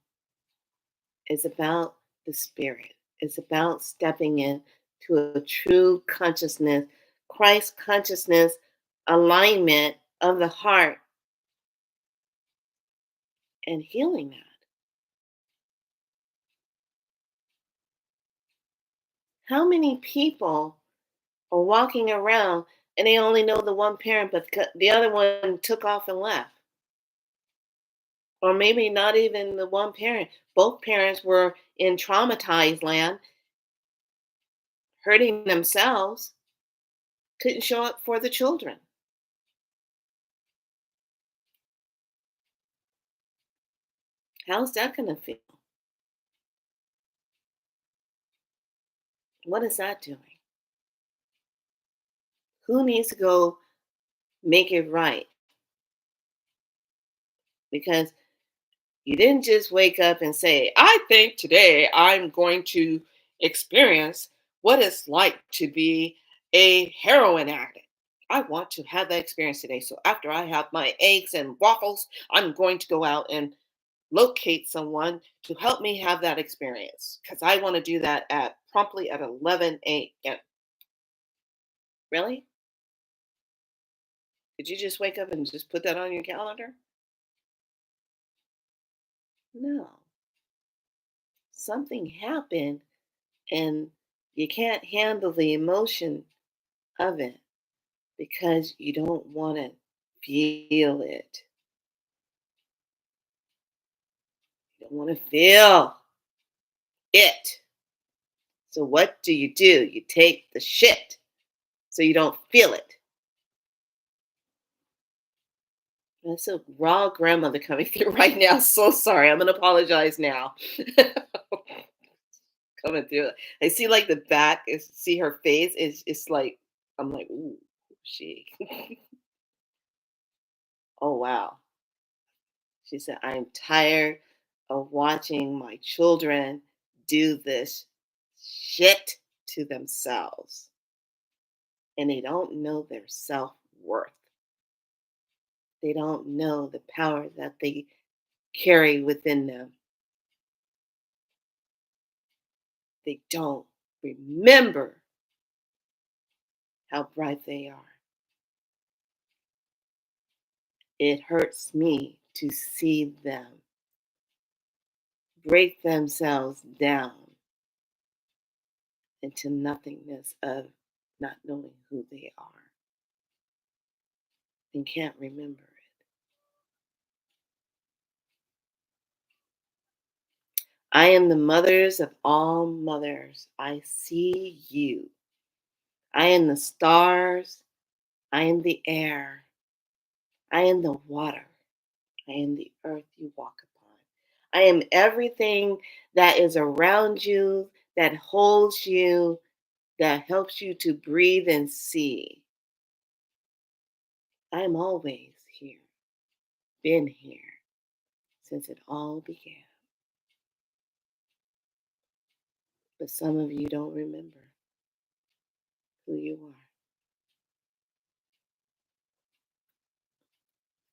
S1: it's about the spirit. It's about stepping in to a true consciousness, Christ consciousness alignment of the heart and healing that. How many people are walking around and they only know the one parent, but the other one took off and left? Or maybe not even the one parent. Both parents were in traumatized land, hurting themselves, couldn't show up for the children. How's that going to feel? What is that doing? Who needs to go make it right? Because you didn't just wake up and say, I think today I'm going to experience what it's like to be a heroin addict. I want to have that experience today. So after I have my eggs and waffles, I'm going to go out and locate someone to help me have that experience because I want to do that at promptly at 11 a.m. Really? Did you just wake up and just put that on your calendar? No. Something happened and you can't handle the emotion of it because you don't want to feel it. You don't want to feel it. So what do? You take the shit so you don't feel it. That's a raw grandmother coming through right now. So sorry. I'm gonna apologize now. Coming through. I see like the back is see her face. It's like I'm like, ooh, she. Oh wow. She said, I'm tired of watching my children do this shit to themselves. And they don't know their self worth. They don't know the power that they carry within them. They don't remember how bright they are. It hurts me to see them break themselves down into nothingness of not knowing who they are and can't remember it. I am the mothers of all mothers. I see you. I am the stars. I am the air. I am the water. I am the earth you walk upon. I am everything that is around you, that holds you, that helps you to breathe and see. I am always here, been here since it all began. But some of you don't remember who you are.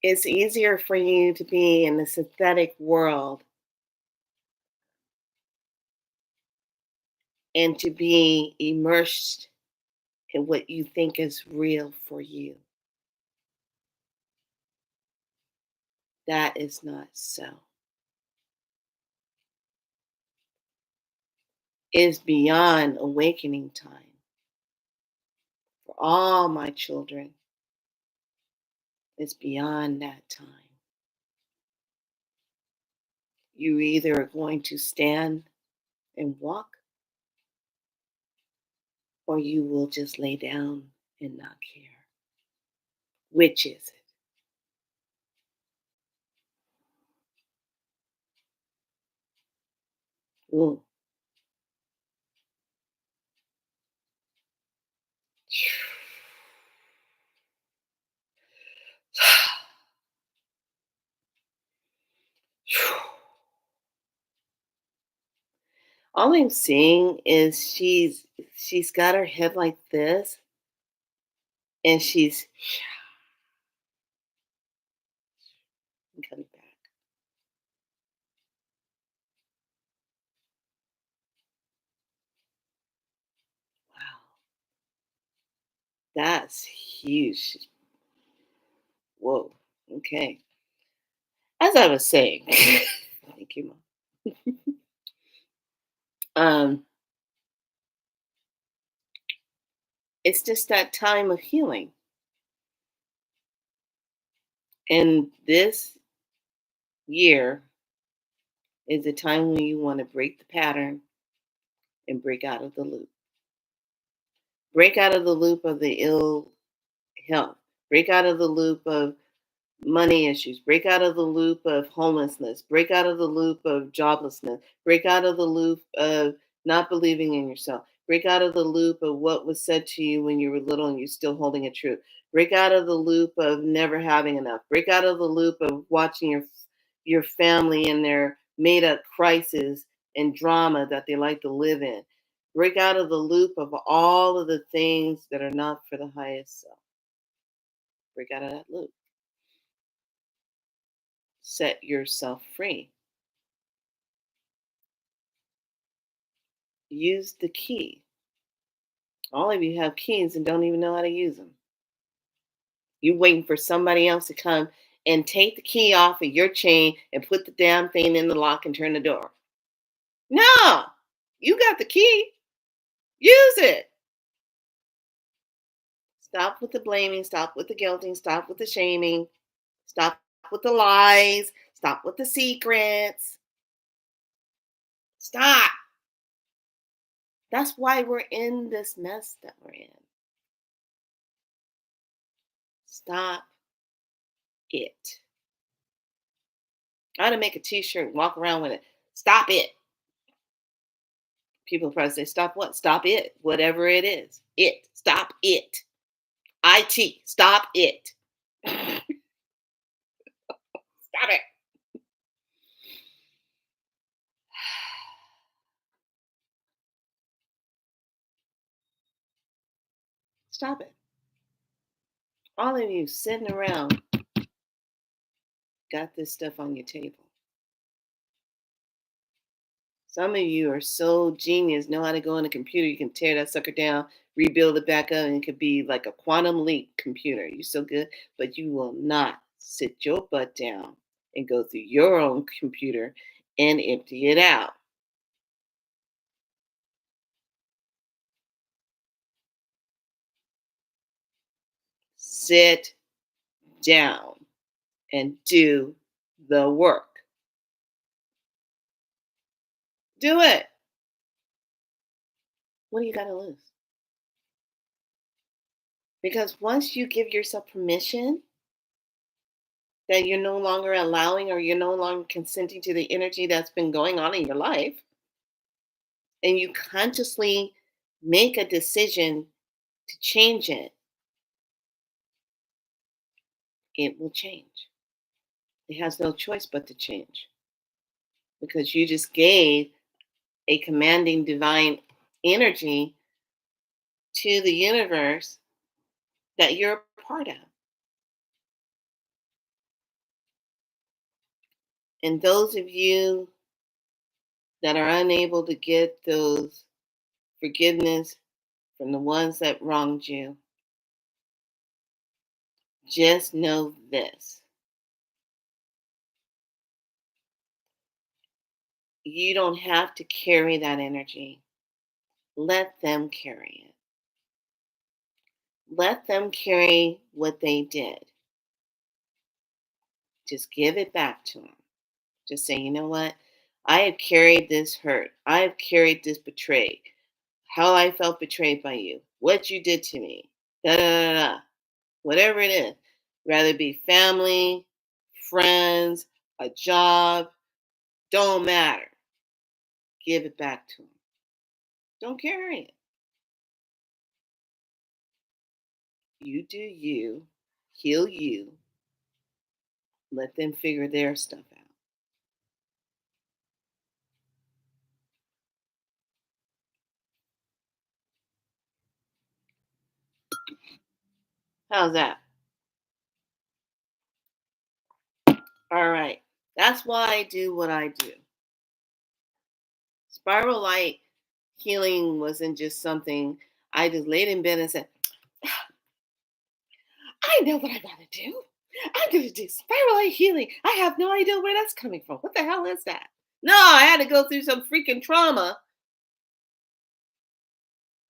S1: It's easier for you to be in the synthetic world and to be immersed in what you think is real for you. That is not so. It is beyond awakening time for all my children. It's beyond that time. You either are going to stand and walk, or you will just lay down and not care. Which is it? Ooh. All I'm seeing is she's got her head like this, and she's coming back. Wow, that's huge. Whoa. Okay. As I was saying, thank you, Mom. Um, it's just that time of healing, and this year is a time when you want to break the pattern and break out of the loop. Break out of the loop of the ill health. Break out of the loop of money issues, break out of the loop of homelessness, break out of the loop of joblessness, break out of the loop of not believing in yourself, break out of the loop of what was said to you when you were little and you're still holding it true, break out of the loop of never having enough, break out of the loop of watching your family in their made up crisis and drama that they like to live in. Break out of the loop of all of the things that are not for the highest self. Break out of that loop. Set yourself free. Use the key. All of you have keys and don't even know how to use them. You waiting for somebody else to come and take the key off of your chain and put the damn thing in the lock and turn the door. No, you got the key. Use it. Stop with the blaming. Stop with the guilting. Stop with the shaming. Stop with the lies. Stop with the secrets. Stop. That's why we're in this mess that we're in. Stop it. I ought to make a t-shirt and walk around with it. Stop it. People probably say, stop what? Stop it. Whatever it is. It. Stop it. IT. Stop it. Stop it. Stop it. All of you sitting around got this stuff on your table. Some of you are so genius, know how to go on a computer. You can tear that sucker down, rebuild it back up, and it could be like a quantum leap computer. You're so good, but you will not sit your butt down and go through your own computer and empty it out. Sit down and do the work. Do it. What do you got to lose? Because once you give yourself permission that you're no longer allowing or you're no longer consenting to the energy that's been going on in your life, and you consciously make a decision to change it, it will change. It has no choice but to change because you just gave a commanding divine energy to the universe that you're a part of. And those of you that are unable to get those forgiveness from the ones that wronged you, just know this. You don't have to carry that energy. Let them carry it. Let them carry what they did. Just give it back to them. Just say, you know what? I have carried this hurt. I have carried this betrayed. How I felt betrayed by you. What you did to me. Da da da da. Whatever it is. Rather it be family, friends, a job. Don't matter. Give it back to them. Don't carry it. You do you. Heal you. Let them figure their stuff out. How's that? All right. That's why I do what I do. Spiral light healing wasn't just something I just laid in bed and said, I know what I gotta do. I'm gonna do spiral light healing. I have no idea where that's coming from. What the hell is that? No, I had to go through some freaking trauma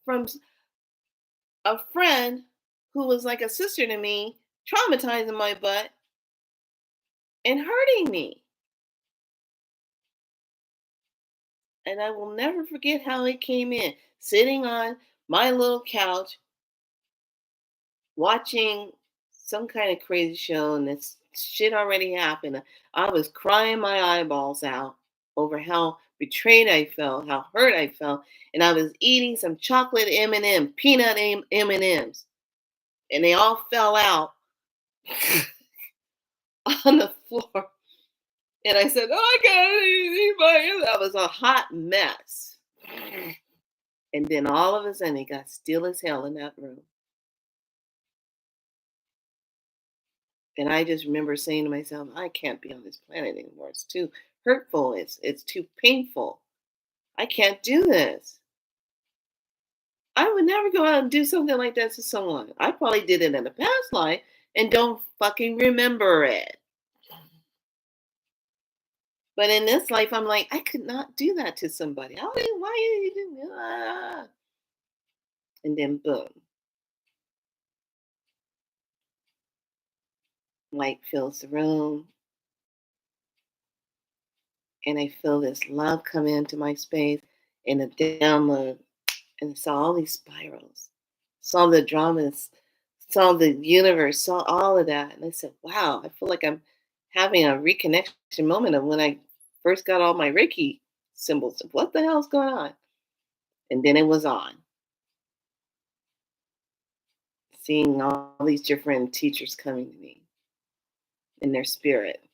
S1: from a friend who was like a sister to me, traumatizing my butt and hurting me. And I will never forget how it came in. Sitting on my little couch, watching some kind of crazy show, and this shit already happened. I was crying my eyeballs out over how betrayed I felt, how hurt I felt, and I was eating some chocolate M&M, peanut M&Ms, and they all fell out on the floor. And I said, "Oh, I can't eat my." That was a hot mess. And then all of a sudden, it got still as hell in that room. And I just remember saying to myself, I can't be on this planet anymore. It's too hurtful. It's too painful. I can't do this. I would never go out and do something like that to someone. I probably did it in a past life and don't fucking remember it. But in this life, I'm like, I could not do that to somebody. I mean, why are you doing that? And then boom, light fills the room, and I feel this love come into my space and a download, and I saw all these spirals, saw the dramas, saw the universe, saw all of that. And I said, wow, I feel like I'm having a reconnection moment of when I first got all my Reiki symbols. What the hell's going on? And then it was on. Seeing all these different teachers coming to me in their spirit.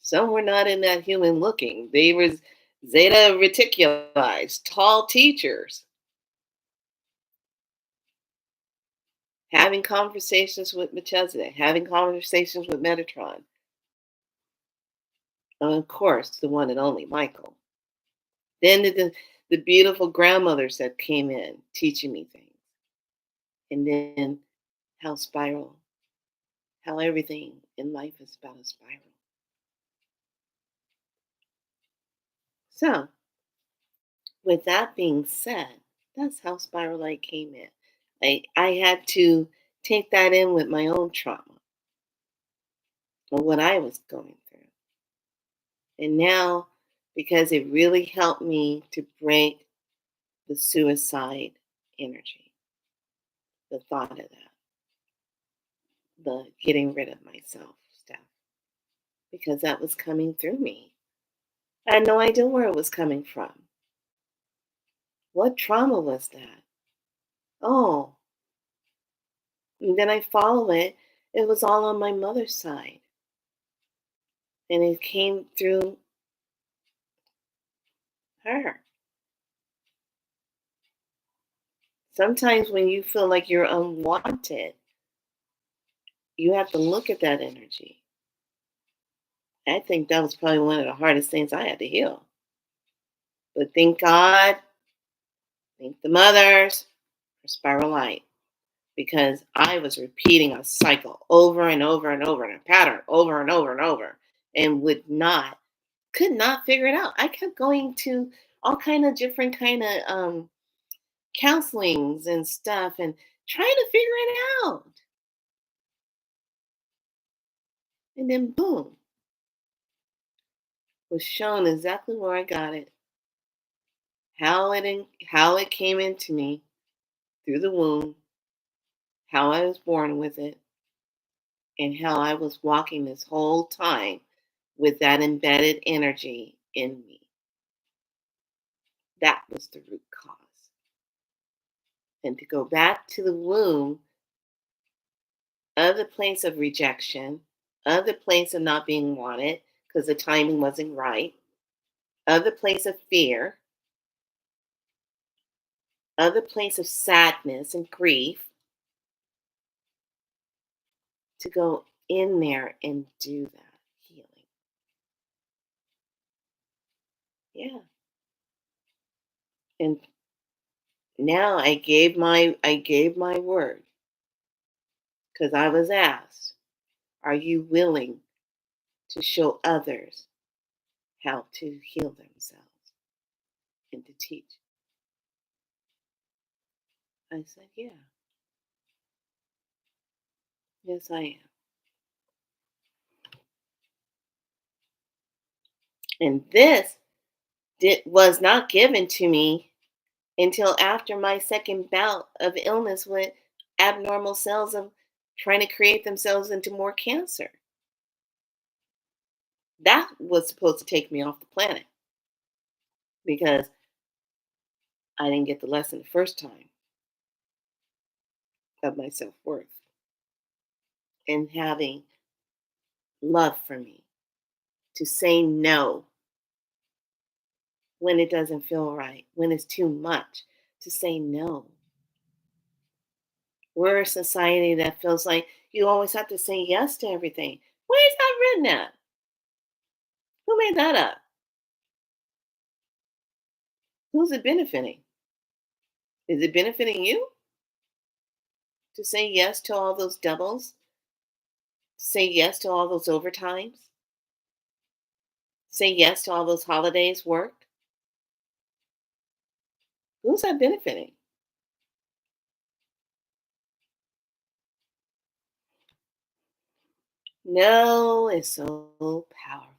S1: Some were not in that human looking. They were Zeta Reticuli, tall teachers, having conversations with Melchizedek, having conversations with Metatron, and of course, the one and only Michael. Then the beautiful grandmothers that came in teaching me things. And then how spiral, how everything in life is about a spiral. So, with that being said, that's how Spiral Light came in. I had to take that in with my own trauma and what I was going through. And now, because it really helped me to break the suicide energy, the thought of that, the getting rid of myself stuff, because that was coming through me. I had no idea where it was coming from. What trauma was that? Oh, and then I follow it. It was all on my mother's side. And it came through her. Sometimes when you feel like you're unwanted, you have to look at that energy. I think that was probably one of the hardest things I had to heal. But thank God, thank the mothers for Spiral Light, because I was repeating a cycle over and over and over, and a pattern over and over and over, and could not figure it out. I kept going to all kind of different kind of counselings and stuff, and trying to figure it out. And then boom, was shown exactly where I got it, how it came into me through the womb, how I was born with it, and how I was walking this whole time with that embedded energy in me. That was the root cause. And to go back to the womb of the place of rejection, of the place of not being wanted because the timing wasn't right, of the place of fear, of the place of sadness and grief, to go in there and do that healing. Yeah. And now I gave my word, because I was asked, are you willing to show others how to heal themselves and to teach? I said, yeah, yes, I am. And this was not given to me until after my second bout of illness with abnormal cells of trying to create themselves into more cancer. That was supposed to take me off the planet, because I didn't get the lesson the first time of my self worth and having love for me, to say no when it doesn't feel right, when it's too much, to say no. We're a society that feels like you always have to say yes to everything. Where is that written at? Who made that up? Who's it benefiting? Is it benefiting you to say yes to all those doubles? Say yes to all those overtimes? Say yes to all those holidays worked? Who's that benefiting? No is so powerful,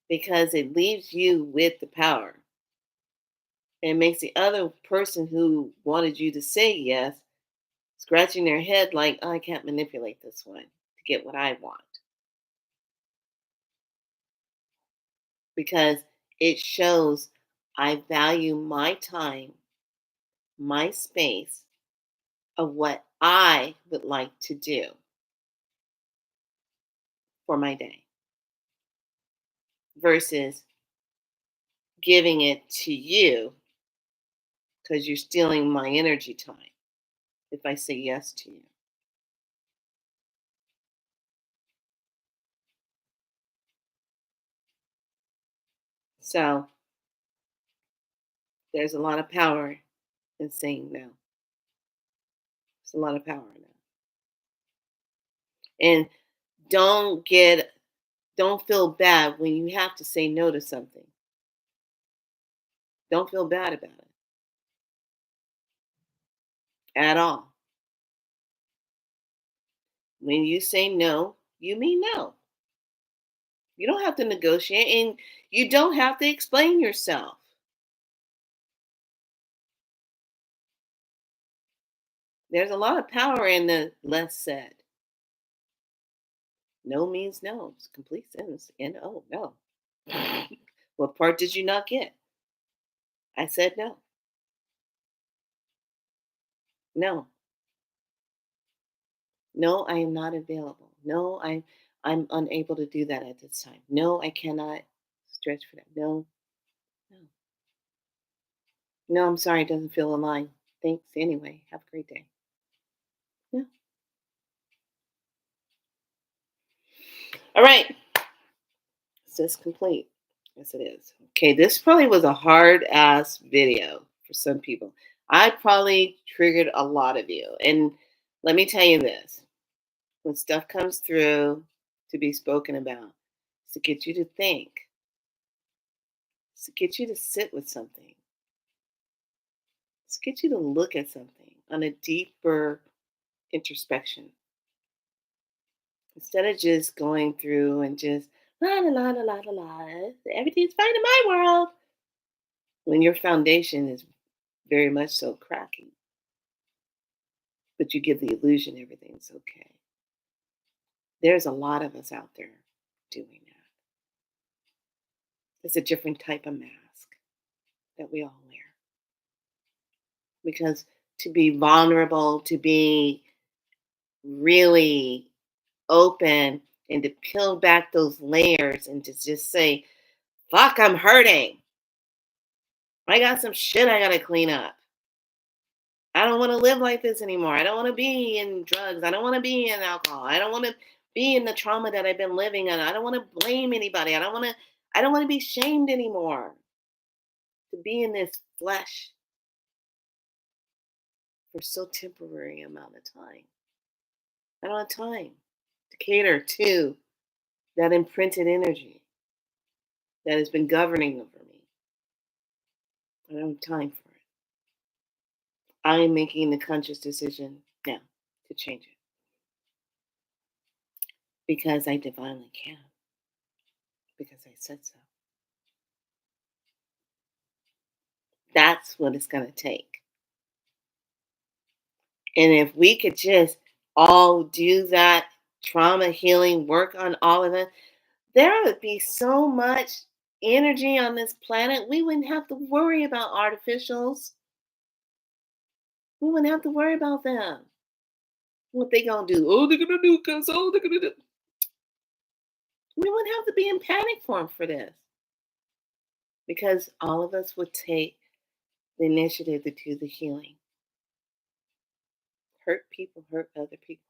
S1: because it leaves you with the power and makes the other person who wanted you to say yes scratching their head like, "Oh, I can't manipulate this one to get what I want," because it shows I value my time, my space of what I would like to do for my day versus giving it to you because you're stealing my energy time if I say yes to you. So there's a lot of power in saying no. There's a lot of power in that. And don't get don't feel bad when you have to say no to something. Don't feel bad about it at all. When you say no, you mean no. You don't have to negotiate and you don't have to explain yourself. There's a lot of power in the less said. No means no. It's a complete sentence. N-O, no. What part did you not get? I said no. No. No, I am not available. No, I'm unable to do that at this time. No, I cannot stretch for that. No, no. No, I'm sorry, it doesn't feel aligned. Thanks anyway. Have a great day. Yeah. All right. Is this complete? Yes, it is. Okay, this probably was a hard ass video for some people. I probably triggered a lot of you. And let me tell you this, when stuff comes through to be spoken about, it's to get you to think, it's to get you to sit with something, it's to get you to look at something on a deeper introspection instead of just going through and just la la la la la la la. Everything's fine in my world when your foundation is very much so cracking, but you give the illusion everything's okay. There's a lot of us out there doing that. It's a different type of mask that we all wear because to be vulnerable, to be really open, and to peel back those layers and to just say, fuck, I'm hurting. I got some shit I gotta clean up. I don't want to live like this anymore. I don't want to be in drugs. I don't want to be in alcohol. I don't want to be in the trauma that I've been living in. I don't want to blame anybody. I don't want to be shamed anymore. To be in this flesh for so temporary amount of time. I don't have time to cater to that imprinted energy that has been governing over me. I don't have time for it. I am making the conscious decision now to change it because I divinely can, because I said so. That's what it's going to take. And if we could just all do that trauma healing work on all of it, there would be so much energy on this planet. We wouldn't have to worry about artificials. We wouldn't have to worry about them. What they gonna do? Oh, they're gonna nuke us. Oh, they're gonna do. We wouldn't have to be in panic form for this because all of us would take the initiative to do the healing. Hurt people hurt other people.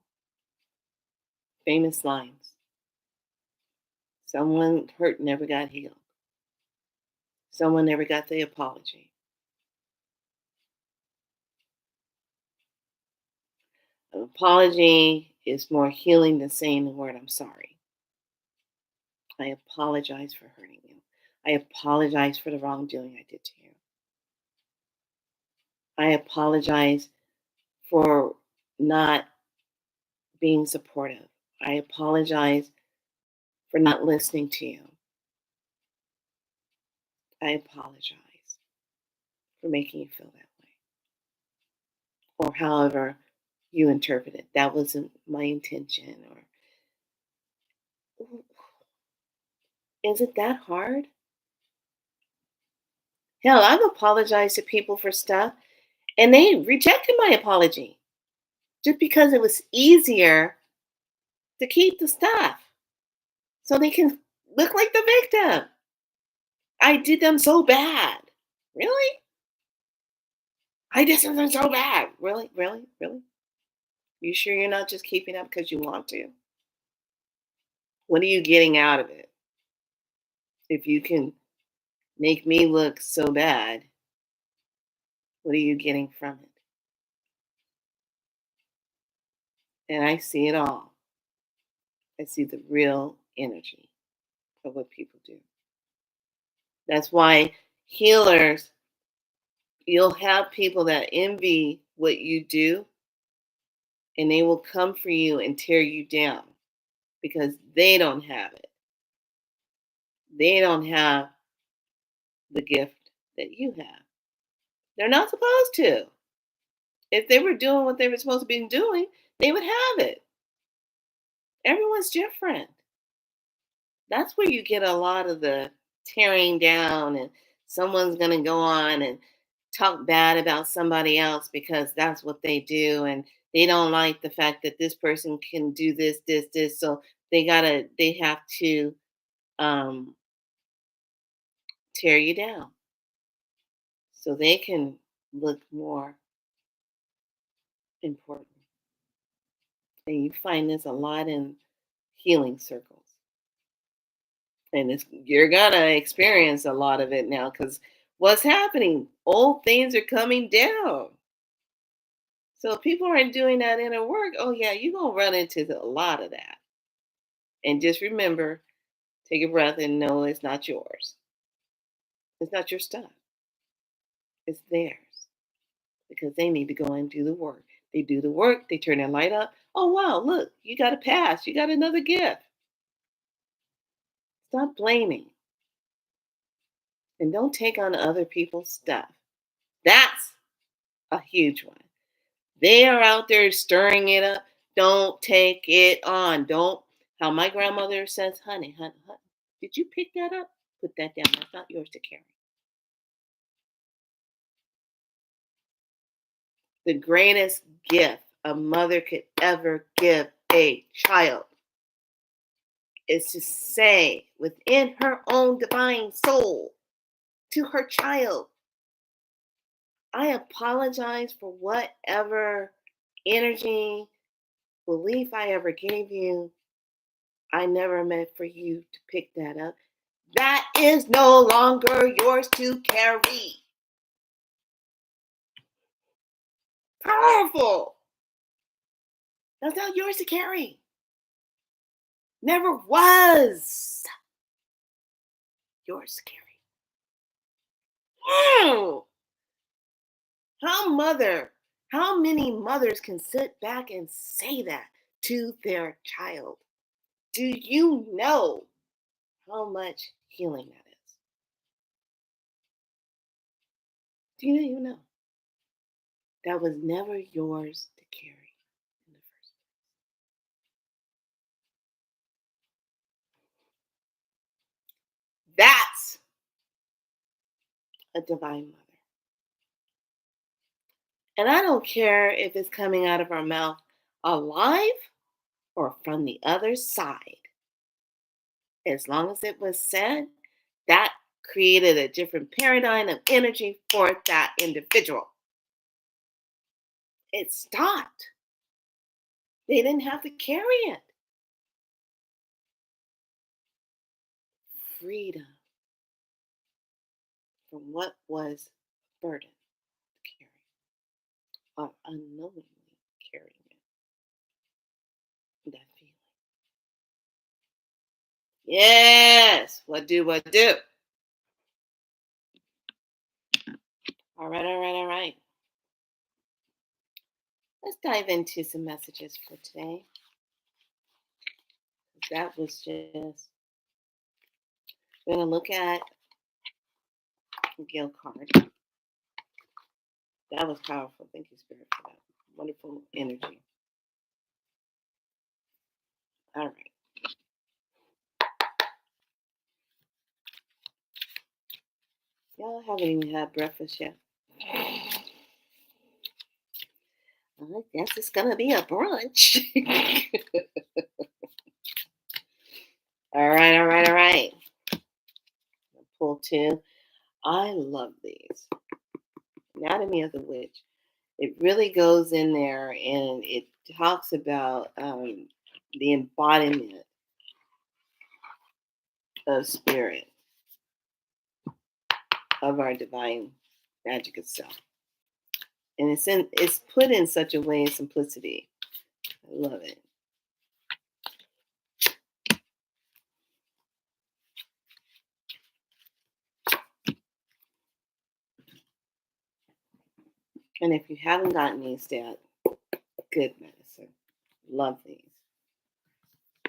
S1: Famous lines. Someone hurt never got healed. Someone never got the apology. An apology is more healing than saying the word I'm sorry. I apologize for hurting you. I apologize for the wrongdoing I did to you. I apologize for not being supportive. I apologize for not listening to you. I apologize for making you feel that way. Or however you interpret it. That wasn't my intention. Or is it that hard? Hell, I've apologized to people for stuff and they rejected my apology just because it was easier to keep the stuff so they can look like the victim. I did them so bad. Really? I did something so bad. Really? Really? Really? You sure you're not just keeping up because you want to? What are you getting out of it? If you can make me look so bad, what are you getting from it? And I see it all. I see the real energy of what people do. That's why healers, you'll have people that envy what you do and they will come for you and tear you down because they don't have it. They don't have the gift that you have. They're not supposed to. If they were doing what they were supposed to be doing, they would have it. Everyone's different. That's where you get a lot of the tearing down, and someone's going to go on and talk bad about somebody else because that's what they do, and they don't like the fact that this person can do this, so they have to um tear you down so they can look more important. And you find this a lot in healing circles. And you're gonna experience a lot of it now because what's happening? Old things are coming down. So if people aren't doing that inner work, oh yeah, you're gonna run into a lot of that. And just remember, take a breath and know it's not yours. It's not your stuff. It's theirs. Because they need to go and do the work. They do the work, they turn their light up. Oh wow, look, you got a pass, you got another gift. Stop blaming and don't take on other people's stuff. That's a huge one. They are out there stirring it up. Don't take it on. Don't, how my grandmother says, honey, honey, honey, did you pick that up? Put that down. That's not yours to carry. The greatest gift a mother could ever give a child is to say within her own divine soul to her child, I apologize for whatever energy, belief I ever gave you. I never meant for you to pick that up. That is no longer yours to carry. Powerful. That's not yours to carry. Never was yours to carry. Mm. How many mothers can sit back and say that to their child? Do you know how much healing that is? Do you know? That was never yours to carry in the first place. That's a divine mother. And I don't care if it's coming out of our mouth alive or from the other side. As long as it was said, that created a different paradigm of energy for that individual. It stopped. They didn't have to carry it. Freedom from what was a burden to carry or unknowingly carrying it. That feeling. Yes. What do, what do? All right, all right, all right. Let's dive into some messages for today. That was just, we're going to look at the Gale card. That was powerful. Thank you, Spirit, for that wonderful energy. All right. Y'all haven't even had breakfast yet. Well, I guess it's going to be a brunch. All right, all right, all right. Pull two. I love these. Anatomy of the Witch. It really goes in there and it talks about the embodiment of spirit, of our divine magic itself. And it's put in such a way of simplicity. I love it. And if you haven't gotten these yet, good medicine. Love these.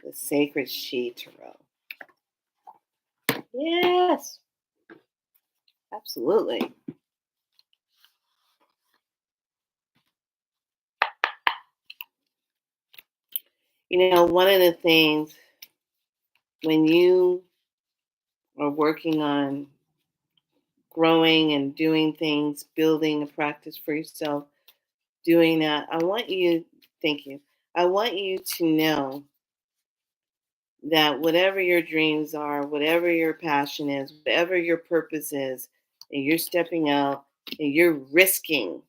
S1: The Sacred She Tarot. Yes, absolutely. One of the things when you are working on growing and doing things, building a practice for yourself, doing that, thank you. I want you to know that whatever your dreams are, whatever your passion is, whatever your purpose is, and you're stepping out and you're risking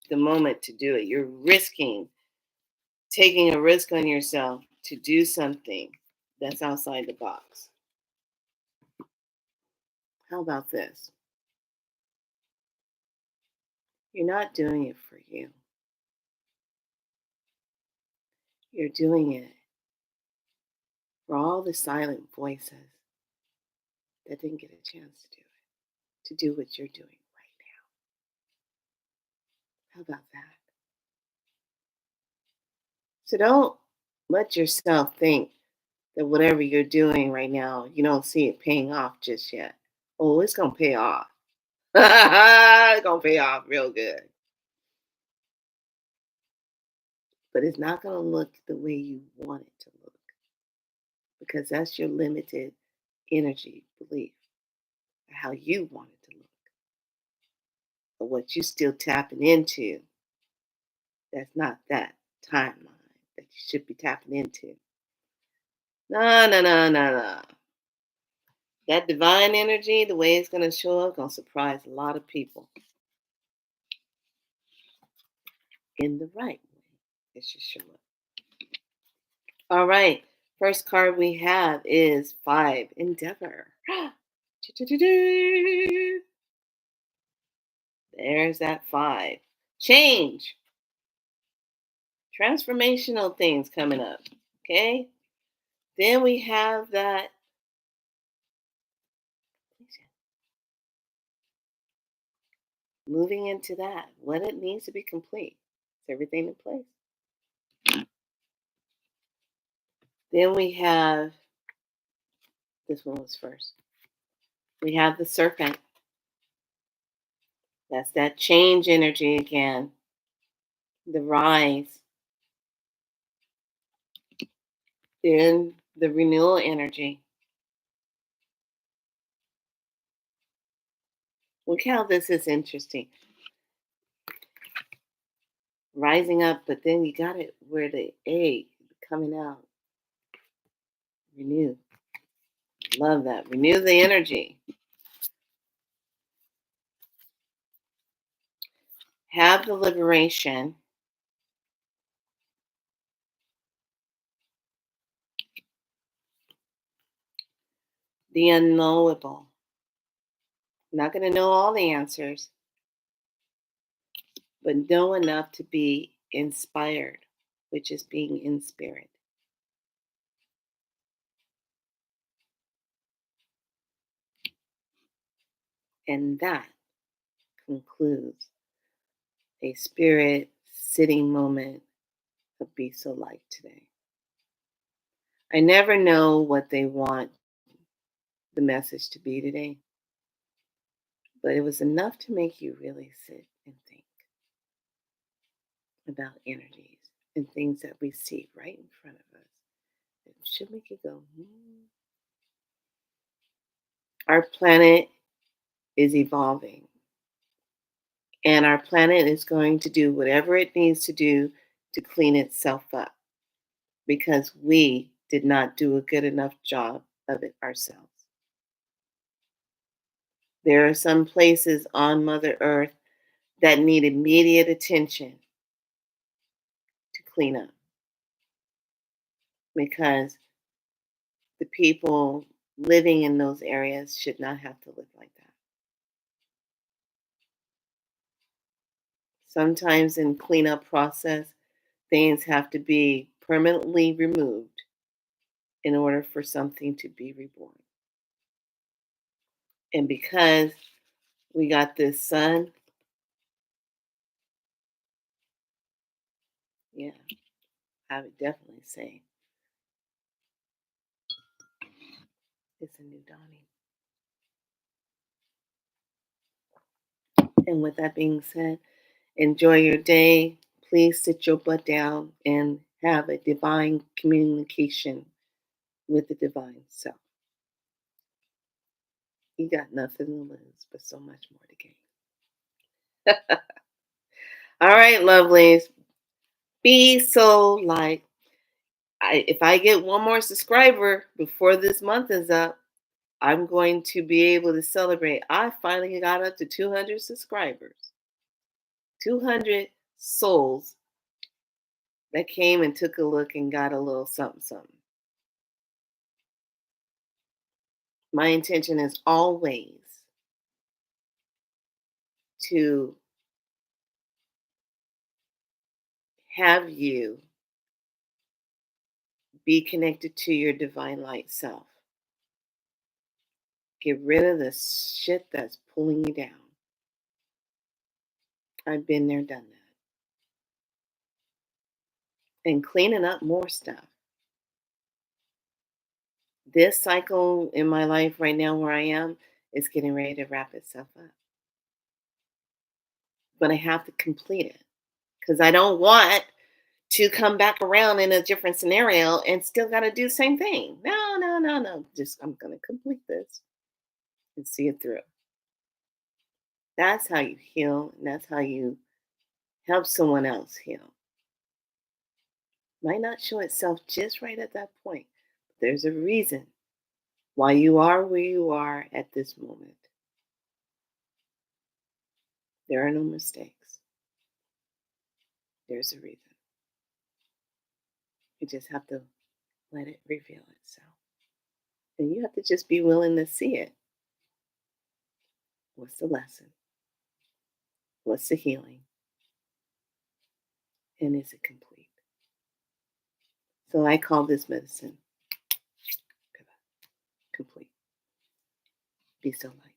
S1: the moment to do it, you're risking taking a risk on yourself to do something that's outside the box. How about this? You're not doing it for you. You're doing it for all the silent voices that didn't get a chance to do what you're doing right now. How about that? So don't let yourself think that whatever you're doing right now, you don't see it paying off just yet. Oh, it's going to pay off. It's going to pay off real good. But it's not going to look the way you want it to look because that's your limited energy belief, how you want it to look. But what you still tapping into, that's not that timeline that you should be tapping into. No, no, no, no, no. That divine energy, the way it's going to show up, going to surprise a lot of people in the right way. It should show up. All right. First card we have is 5, Endeavor. There's that 5. Change. Transformational things coming up. Okay. Then we have that. Moving into that. What it needs to be complete. Is everything in place? Then we have. This one was first. We have the Serpent. That's that change energy again. The rise. Then the renewal energy. Look how this is interesting. Rising up, but then you got it where the egg coming out. Renew. Love that. Renew the energy. Have the liberation. The unknowable. Not going to know all the answers, but know enough to be inspired, which is being in spirit. And that concludes a spirit sitting moment of Be So Light today. I never know what they want the message to be today, but it was enough to make you really sit and think about energies and things that we see right in front of us. It should make you go, Our planet is evolving, and our planet is going to do whatever it needs to do to clean itself up because we did not do a good enough job of it ourselves. There are some places on Mother Earth that need immediate attention to clean up because the people living in those areas should not have to live like that. Sometimes in cleanup process, things have to be permanently removed in order for something to be reborn. And because we got this sun, yeah, I would definitely say it's a new dawning. And with that being said, enjoy your day. Please sit your butt down and have a divine communication with the divine self. You got nothing to lose, but so much more to gain. All right, lovelies. Be so like if I get one more subscriber before this month is up, I'm going to be able to celebrate. I finally got up to 200 subscribers. 200 souls that came and took a look and got a little something something. My intention is always to have you be connected to your divine light self. Get rid of the shit that's pulling you down. I've been there, done that. And cleaning up more stuff. This cycle in my life right now where I am is getting ready to wrap itself up. But I have to complete it because I don't want to come back around in a different scenario and still got to do the same thing. No, no, no, no. Just I'm going to complete this and see it through. That's how you heal, and that's how you help someone else heal. Might not show itself just right at that point. But there's a reason why you are where you are at this moment. There are no mistakes. There's a reason. You just have to let it reveal itself. And you have to just be willing to see it. What's the lesson? What's the healing? And is it complete? So I call this medicine complete. Be so light.